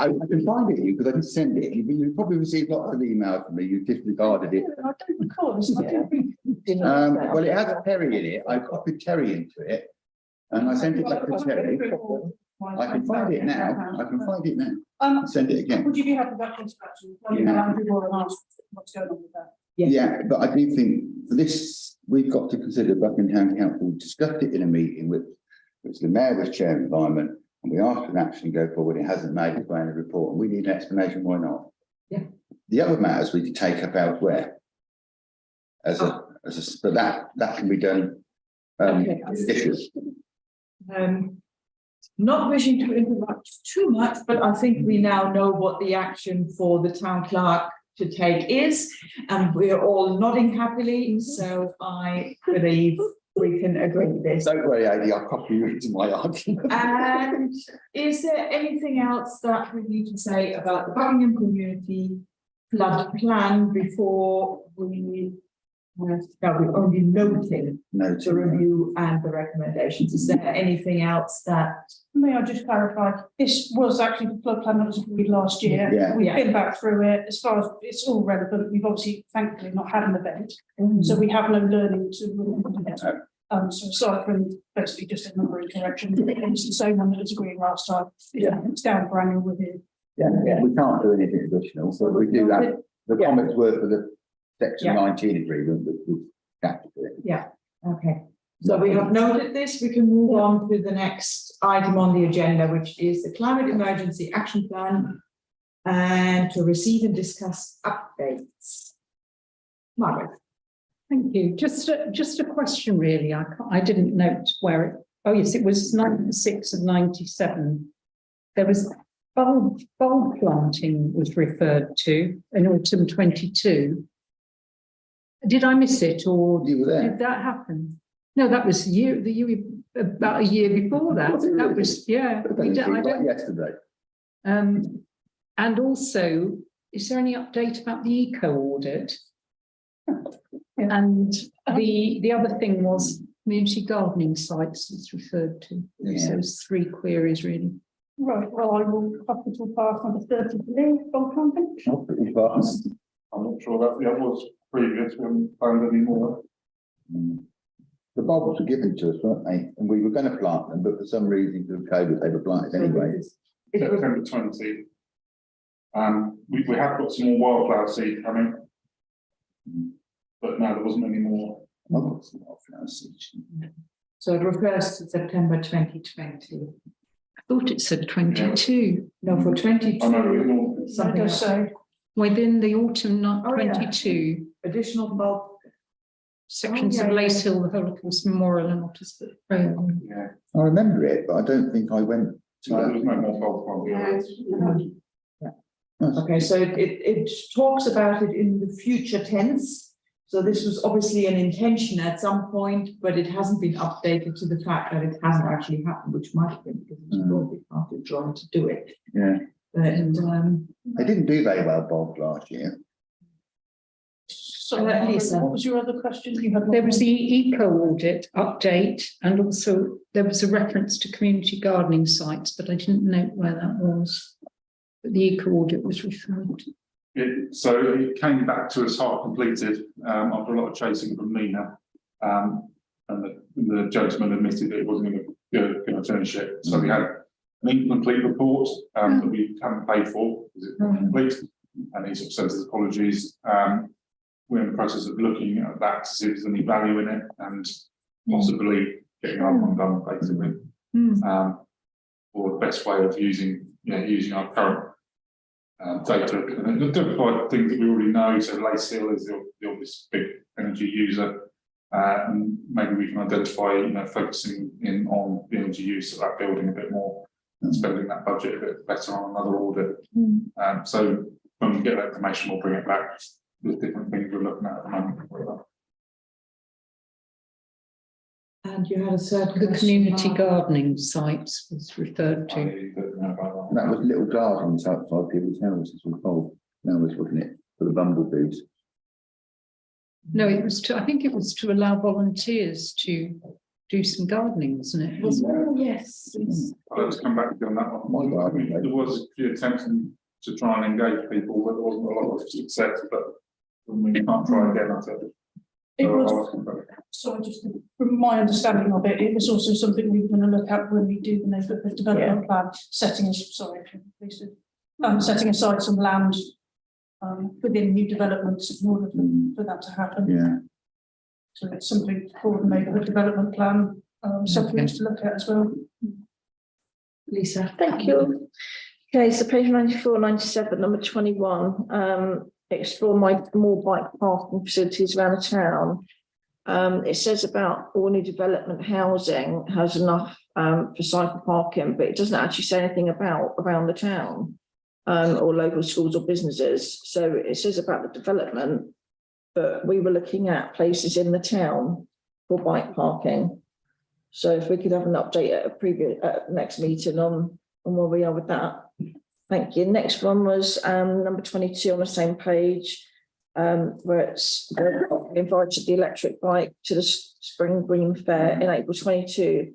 can find it because I did send it. You probably received lots of emails from me. You disregarded it. I don't recall this. Well, it has Terry in it. I copied Terry into it, and I sent it back to Terry. I can find it now. Send it again. Would you be happy with that construction? Andrew Raw and ask what's going on with that? Yeah, but I do think for this, we've got to consider Buckingham Town Council discussed it in a meeting with which the mayor was chair of environment, and we asked an action to go forward. It hasn't made its way in the report, and we need an explanation why not. Yeah. The other matters we could take up elsewhere. But that can be done. Okay. Issues. Not wishing to interrupt too much, but I think we now know what the action for the town clerk to take is, and we're all nodding happily, so I believe we can agree with this. Don't worry, Adi, I'll copy you into my argument. And is there anything else that we need to say about the Buckingham Community Flood Plan before we we're only noting No, the review and the recommendations? Is there anything else that? May I just clarify, this was actually the flood plan that was agreed last year. Yeah. We've been back through it, as far as it's all relevant, we've obviously thankfully not had an event, so we have no learning to. So aside from basically just a numbering correction, it's the same one that was agreed last time. Yeah, it's down for annual review. Yeah, we can't do anything additional, so we do that. The comments were for the section 19 agreement, which was captured it. Yeah, okay. So we have noted this, we can move on to the next item on the agenda, which is the Climate Emergency Action Plan and to receive and discuss updates. Margaret. Thank you. Just a question, really. I didn't note where it. Oh yes, it was 96 and 97. There was bulb planting was referred to in autumn 22. Did I miss it, or You were there. did that happen? No, that was about a year before that. That was I don't yesterday. And also, is there any update about the eco audit? And the other thing was community gardening sites was referred to. Yeah. So it's 3 queries really. Right, well, I will Hospital Park on the 30th of bulk planting. Not pretty fast. I'm not sure that was previous, we haven't found any more. The bulbs were given to us, weren't they? And we were going to plant them, but for some reason, through COVID, they were planted anyway. September 20. We have got some more wildflower seed coming. But no, there wasn't any more. I've got some wildflower seeds. So it refers to September 2020. I thought it said 22. No, for 22. I know, we all. Something Does say. Within the autumn not Oh, yeah. 22 Additional bulk. sections Oh, of yeah, Lace Hill, the Holocaust Memorial and Ottersford Trail. Yeah, I remember it, but I don't think I went to no, there that. was no more bulb planting. Okay, so it talks about it in the future tense. So this was obviously an intention at some point, but it hasn't been updated to the fact that it hasn't actually happened, which might have been because it was probably part of trying to do it. Yeah. But They didn't do very well, Bob, last year. So, Lisa. what was your other question? You had There was the eco audit update, and also there was a reference to community gardening sites, but I didn't note where that was. But the eco audit was referred to. So it came back to us half completed after a lot of chasing from Nina. And the gentleman admitted that it wasn't going to finish it. So we had an incomplete report that we haven't paid for because it's not complete, and he sort of sends his apologies. We're in the process of looking at that to see if there's any value in it and possibly getting another one done basically. Or the best way of using our current data. And the different things that we already know, so Lace Hill is the obvious big energy user. And maybe we can identify, focusing in on the energy use of that building a bit more and spending that budget a bit better on another audit. So when we get that information, we'll bring it back with different things we're looking at the moment. And you had a third. The community gardening sites was referred to. I don't know about that. That was little gardens outside people's houses with bulb. Now was, wasn't it, for the bumblebees? No, it was I think it was to allow volunteers to do some gardening, wasn't it? Oh, yes. I'll just come back to you on that one. There was a few attempts to try and engage people, but there wasn't a lot of success, but we can't try again, I said. It was, so just from my understanding of it, it was also something we were going to look at when we do the neighbourhood development plan, setting aside some land within new developments in order for that to happen. Yeah. So it's something for the neighbourhood development plan, something to look at as well. Lisa. Thank you. Okay, so page 94, 97, number 21, explore more bike parking facilities around the town. It says about all new development housing has enough for cycle parking, but it doesn't actually say anything about around the town or local schools or businesses. So it says about the development, but we were looking at places in the town for bike parking. So if we could have an update at a next meeting on where we are with that. Thank you. Next one was number 22 on the same page, where it's invited the electric bike to the Spring Green Fair in April 22.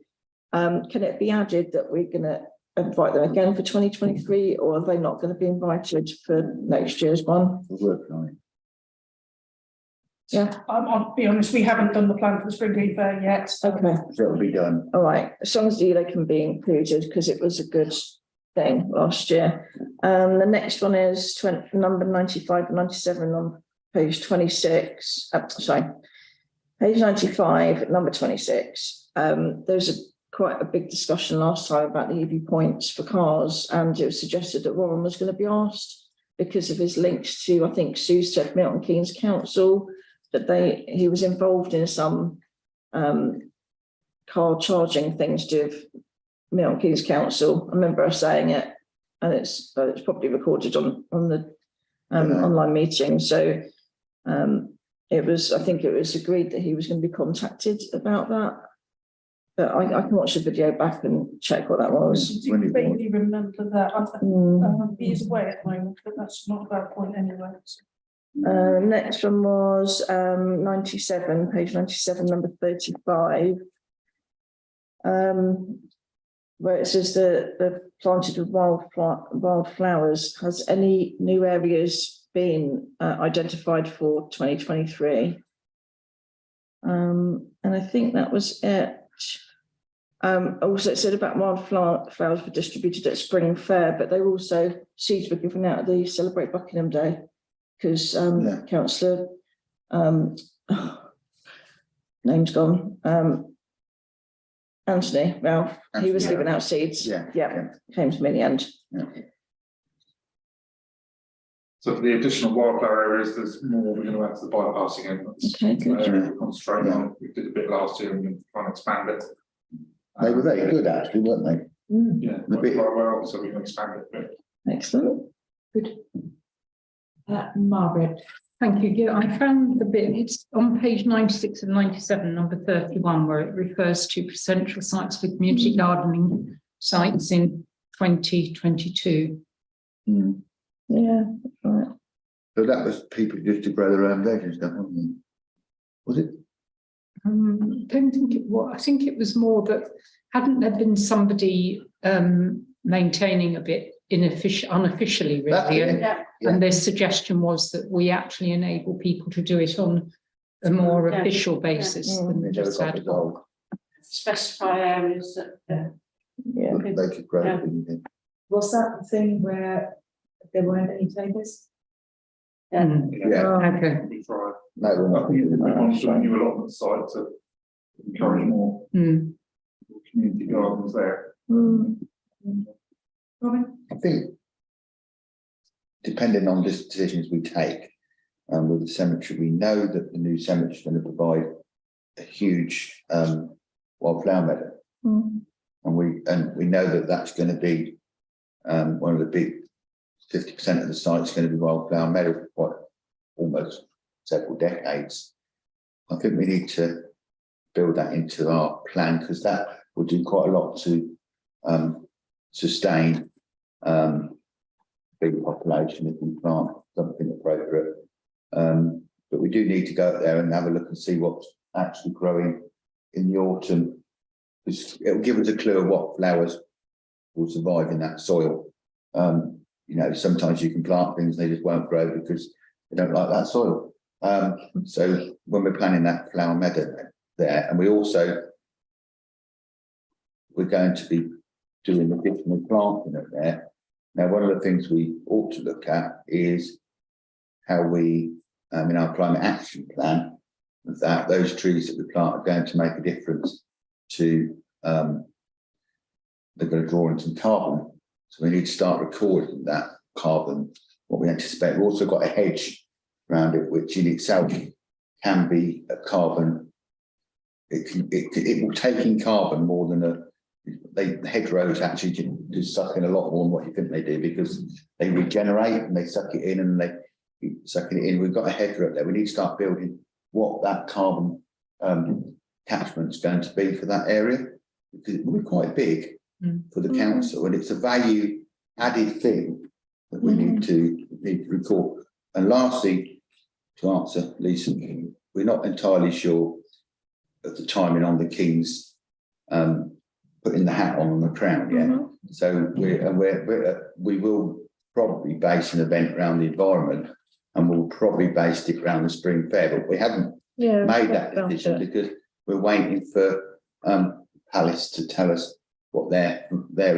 Can it be added that we're going to invite them again for 2023, or are they not going to be invited for next year's one? We're working on it. Yeah. I'll be honest, we haven't done the plan for the Spring Green Fair yet. Okay. So it'll be done. All right. As long as they can be included, because it was a good thing last year. The next one is number 95 and 97 on page 26. Page 95, number 26. There's quite a big discussion last time about the EV points for cars, and it was suggested that Warren was going to be asked because of his links to, I think Sue said, Milton Keynes Council, that he was involved in some car charging things to do with Milton Keynes Council. I remember her saying it, and it's probably recorded on the online meeting. So I think it was agreed that he was going to be contacted about that. But I can watch the video back and check what that was. I vaguely remember that. He is away at the moment, but that's not a bad point anyway. Next one was 97, page 97, number 35. Where it says the planted with wildflowers. Has any new areas been identified for 2023? And I think that was it. Also, it said about wildflowers were distributed at Spring Fair, but they were also seeds were given out at the Celebrate Buckingham Day, because Councillor name's gone. Anthony Ralph, he was giving out seeds. Yeah, came to me in the end. Yeah. So for the additional wildflower areas, there's more we're going to add to the bypassing end. Okay, good. We're concentrating on. We did a bit last year and we're trying to expand it. They were very good, actually, weren't they? Yeah, The bit- quite well, so we can expand it a bit. Excellent. Good. Margaret. Thank you. Yeah, I found the bit, it's on page 96 and 97, number 31, where it refers to potential sites for community gardening sites in 2022. Yeah, that's right. So that was people just to grow their own veg and stuff, wasn't it? Was it? Don't think it was. I think it was more that hadn't there been somebody maintaining a bit unofficially, really, and their suggestion was that we actually enable people to do it on a more official basis than just ad hoc. Specify areas that. Yeah. they could grow. Yeah. Couldn't they? Was that the thing where there weren't any takers? Yeah, Okay. We try. no, we're I not. think we want to new allotment site to encourage more Mm. community gardens there. Robin? I think depending on the decisions we take, with the cemetery, we know that the new cemetery is going to provide a huge wildflower meadow. And we know that that's going to be one of the big 50% of the site is going to be wildflower meadow for quite almost several decades. I think we need to build that into our plan because that will do quite a lot to sustain big population if we plant something appropriate. But we do need to go out there and have a look and see what's actually growing in the autumn. It'll give us a clue of what flowers will survive in that soil. You know, sometimes you can plant things, they just won't grow because they don't like that soil. So when we're planning that flower meadow there, and we're going to be doing additional planting up there. Now, one of the things we ought to look at is how we, in our climate action plan, that those trees that we plant are going to make a difference to, they're going to draw in some carbon. So we need to start recording that carbon, what we anticipate. We've also got a hedge around it, which in itself can be a carbon. It will take in carbon more than the hedgerows actually do suck in a lot more than what you think they do because they regenerate and they suck it in and they keep sucking it in. We've got a hedgerow there. We need to start building what that carbon catchment is going to be for that area because it will be quite big for the council and it's a value added thing that we need to record. And lastly, to answer Lisa, we're not entirely sure of the timing on the King's putting the hat on the crown yet. So we will probably base an event around the environment and we'll probably base it around the spring fair, but we haven't made that decision because we're waiting for Palace to tell us what there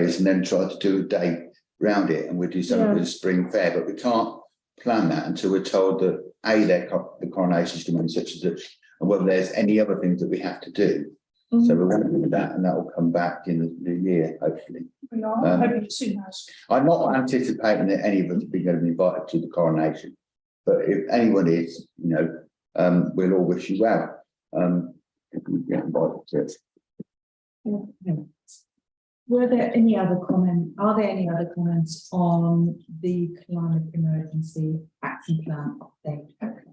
is and then try to do a day around it and we'll do something with the spring fair, but we can't plan that until we're told that the coronation is going to be such and such and whether there's any other things that we have to do. So we're waiting for that and that will come back in the new year, hopefully. We are hoping as soon as. I'm not anticipating that any of us are going to be invited to the coronation, but if anyone is, you know, we'll all wish you well. If we get invited to it. Were there any other are there any other comments on the climate emergency action plan update? Okay.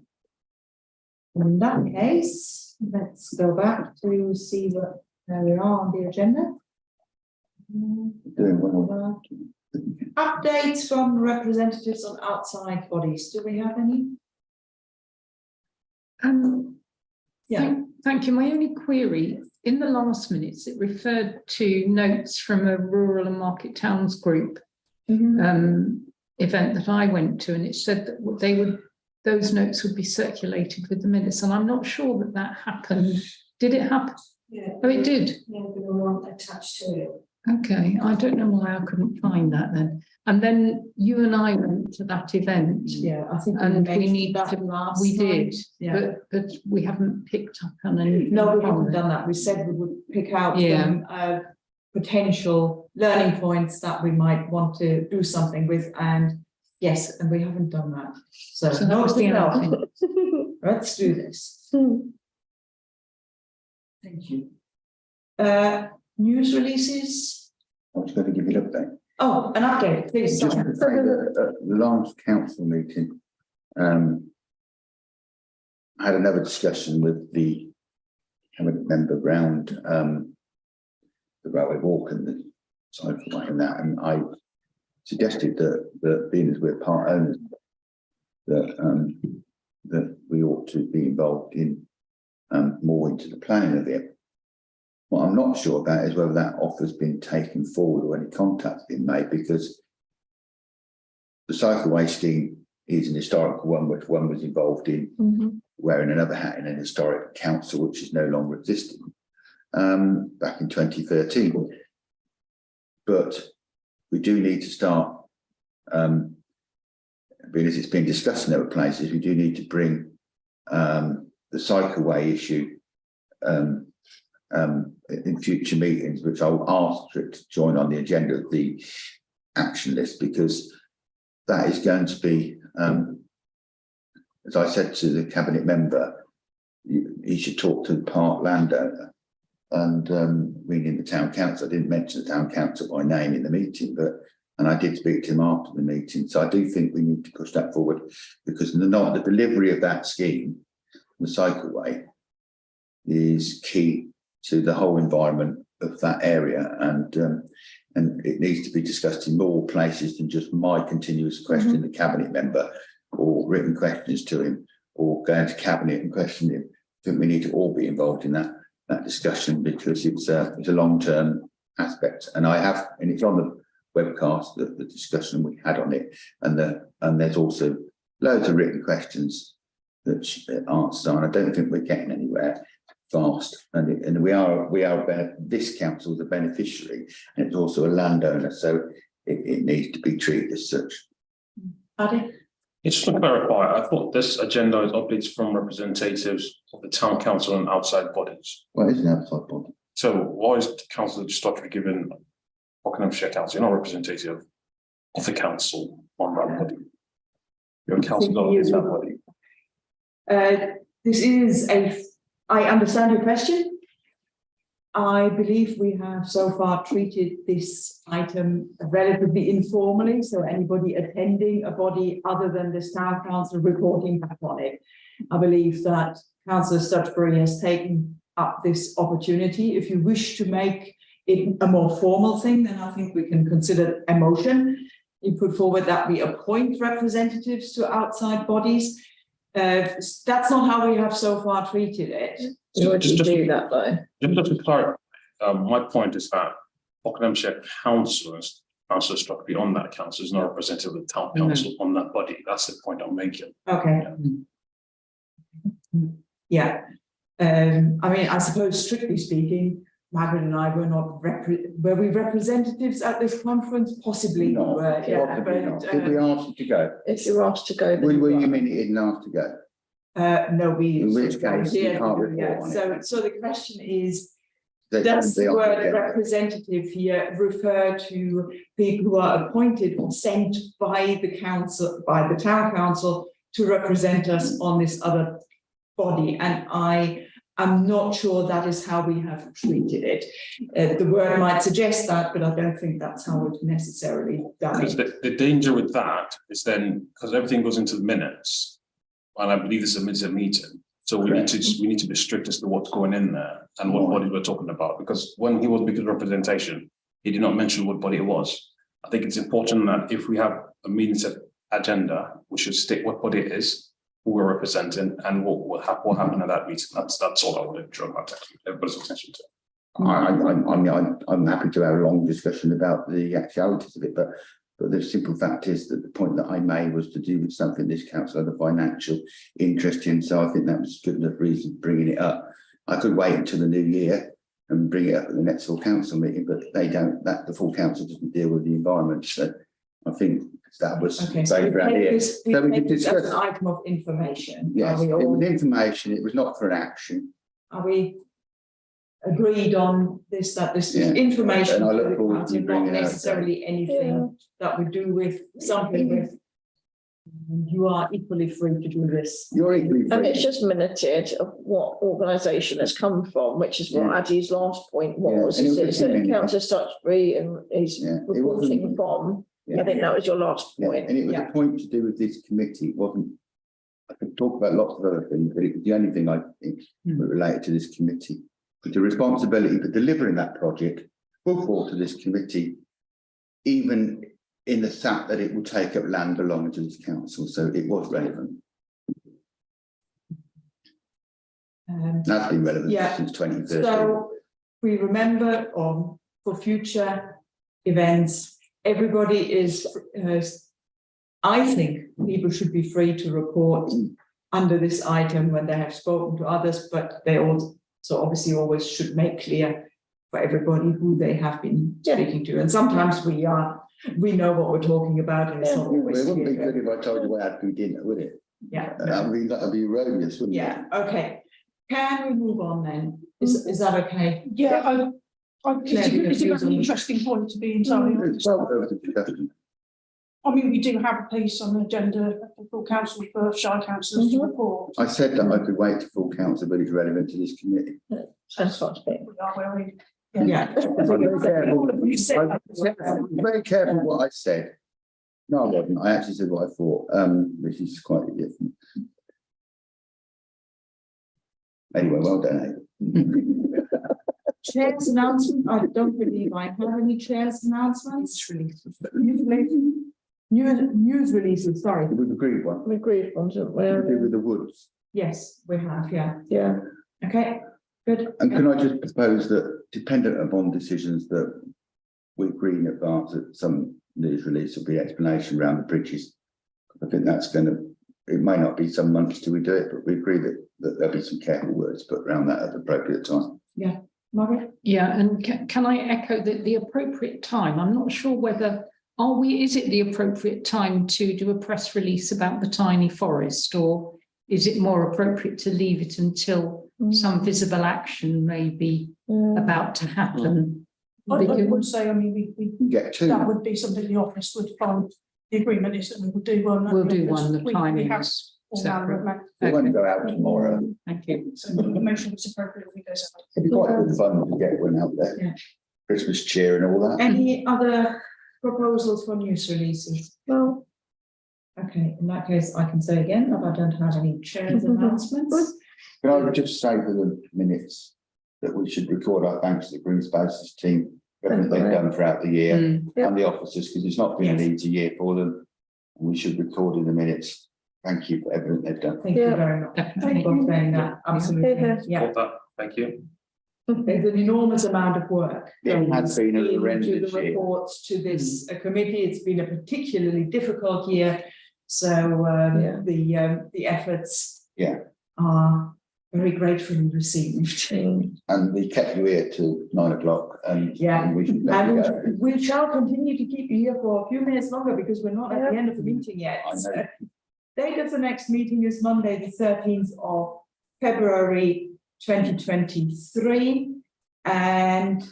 In that case, let's go back to see where we are on the agenda. Doing well. Updates from representatives on outside bodies. Do we have any? Thank you. My only query in the last minutes, it referred to notes from a rural and market towns group event that I went to, and it said that those notes would be circulated with the minutes, and I'm not sure that happened. Did it happen? Yeah. Oh, it did. Yeah, they were attached to it. Okay, I don't know why I couldn't find that then. And then you and I went to that event. Yeah, I think And we need that to. last We time. did, Yeah. but we haven't picked up on anything. No, we haven't done that. We said we would pick out some potential learning points that we might want to do something with, and yes, and we haven't done that. So that was the nothing. Let's do this. Thank you. News releases. I was going to give you an update. Oh, an update, please. Just to say that at the last council meeting, I had another discussion with the cabinet member around the railway walk and the side for that, and I suggested that being as we're part owners, that we ought to be involved in more into the planning of it. What I'm not sure about is whether that offer's been taken forward or any contact's been made, because the cycleway scheme is an historical one, which one was involved in, wearing another hat in an historic council, which is no longer existing, back in 2013. but we do need to start, because it's been discussed in other places, we do need to bring the cycleway issue in future meetings, which I'll ask for it to join on the agenda of the action list, because that is going to be, as I said to the cabinet member, he should talk to the park landowner, and meaning the town council. I didn't mention the town council by name in the meeting, and I did speak to him after the meeting. So I do think we need to push that forward, because the delivery of that scheme, the cycleway, is key to the whole environment of that area, and it needs to be discussed in more places than just my continuous question to the cabinet member, or written questions to him, or going to cabinet and questioning him. I think we need to all be involved in that discussion, because it's a long-term aspect, and it's on the webcast, the discussion we had on it, and there's also loads of written questions that answers on. I don't think we're getting anywhere fast, and we are this council is a beneficiary, and it's also a landowner, so it needs to be treated as such. Paddy? Just to clarify, I thought this agenda is updates from representatives of the town council and outside bodies. Well, it's an outside body. So why is the council just structure given Buckinghamshire Council? You're not representative of the council on that body. Your council is that body. I understand your question. I believe we have so far treated this item relatively informally, so anybody attending a body other than this town council reporting back on it. I believe that Councillor Studbury has taken up this opportunity. If you wish to make it a more formal thing, then I think we can consider a motion. You put forward that we appoint representatives to outside bodies. That's not how we have so far treated it. Just do that though. Just to clarify, my point is that Buckinghamshire councillors struck be on that council is not representative of the town council on that body. That's the point I'm making. Okay. Yeah. I mean, I suppose strictly speaking, Margaret and I were we representatives at this conference? Possibly. No, we were, yeah, possibly not. Did we ask you to go? If you were asked to go, then Will you mean you didn't ask to go? no, we. In which case you can't report on it. So the question is, They does can be the on the word agenda. representative here refer to people who are appointed or sent by the council, by the town council, to represent us on this other body? And I'm not sure that is how we have treated it. The word might suggest that, but I don't think that's how we've necessarily done Because it. the danger with that is then, because everything goes into the minutes, and I believe this is a meeting. So we need to be strict as to what's going in there and what body we're talking about. Because when he was making representation, he did not mention what body it was. I think it's important that if we have a meeting agenda, we should state what body it is, who we're representing, and what happened at that meeting. That's all I wanted to draw everybody's attention to. I'm happy to have a long discussion about the actualities of it, but the simple fact is that the point that I made was to do with something this council had a financial interest in. So I think that was good enough reason for bringing it up. I could wait until the new year and bring it up at the next full council meeting, but they don't. The full council doesn't deal with the environment. So I think that was Okay, so we take this as an item of information. Yes, it Are we was information. It was not for an action. Are we agreed on this, that this is Yeah. information, And I to look the forward to council, not bringing it out. necessarily anything that we do with something with? You are equally free to do this. You're equally and free. it's just minuted of what organisation has come from, which is what Yeah. Addie's last point Yeah, was. and it was Is a it minute. Councillor Stuxbury and is Yeah, it reporting wasn't- from? Yeah. I think that was your last Yeah, point. and it was Yeah. a point to do with this committee. It wasn't. I could talk about lots of other things, but it was the only thing I think that related to this committee. But the responsibility for delivering that project will fall to this committee, even in the fact that it will take up land belonging to this council. So it was relevant. That's been relevant Yeah. since 2013. So we remember for future events, everybody is, I think people should be free to report under this item when they have spoken to others, but they also obviously always should make clear for everybody who they have been speaking to. And sometimes we know what we're talking about and it's not It always wouldn't be clear. good if I told you what I had for dinner, would it? Yeah. I mean, that'd be erroneous, wouldn't it? Yeah, okay. Can we move on then? Is that okay? Yeah, Claire, it's a because very you- interesting point to be entirely honest. It's well worth the discussion. I mean, we do have a piece on the agenda of the full council for Shire councillors to report. I said that I could wait to full council, but it's relevant to this committee. That's what I think. We are where we. Yeah. I'm very careful. I'm very careful what I said. No, I wasn't. I actually said what I thought, which is quite different. Anyway, well done, eh? Chair's announcement, I don't believe I have any chair's announcements. News releases, sorry. We've agreed one. We agreed on, didn't To do we? with the woods. Yes, we have, yeah. Yeah. Okay, good. And can I just propose that, dependent upon decisions that we agree in advance, that some news release will be explanation around the bridges. I think that's going to, it may not be some months till we do it, but we agree that there'll be some careful words put around that at the appropriate time. Margaret? Yeah, and can I echo that the appropriate time? I'm not sure whether, is it the appropriate time to do a press release about the tiny forest, or is it more appropriate to leave it until some visible action may be about to happen? I would say, I mean, You get two. that would be something the office would find. The agreement is that we will do one. We'll do one, the We timing have is all our separate. roadmap. It won't go out tomorrow. Thank you. So the motion is appropriate if we go so. It'd be quite good fun to get one out there. Yeah. Christmas cheer and all that. Any other proposals for news releases? Well, Okay, in that case, I can say again that I don't have any chair's announcements. Can I just say for the minutes that we should record our thanks to the Green Spaces team, for everything they've done throughout the year, and the officers, because it's not been an easy year for them. And we should record in the minutes. Thank you for everything they've done. Thank you very much. Thank you for saying that, absolutely, yeah. Got that. Thank you. There's an enormous amount of work. It has been a into horrendous the year. reports to this committee. It's been a particularly difficult year. So the efforts are very gratefully received. And we kept you here till 9 o'clock and we should let you go. And we shall continue to keep you here for a few minutes longer because we're not at the end of the meeting yet. I know. Date of the next meeting is Monday, the 13th of February 2023. And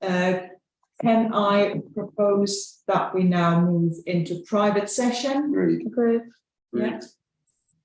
can I propose that we now move into private session? Agreed. agreed. Yeah.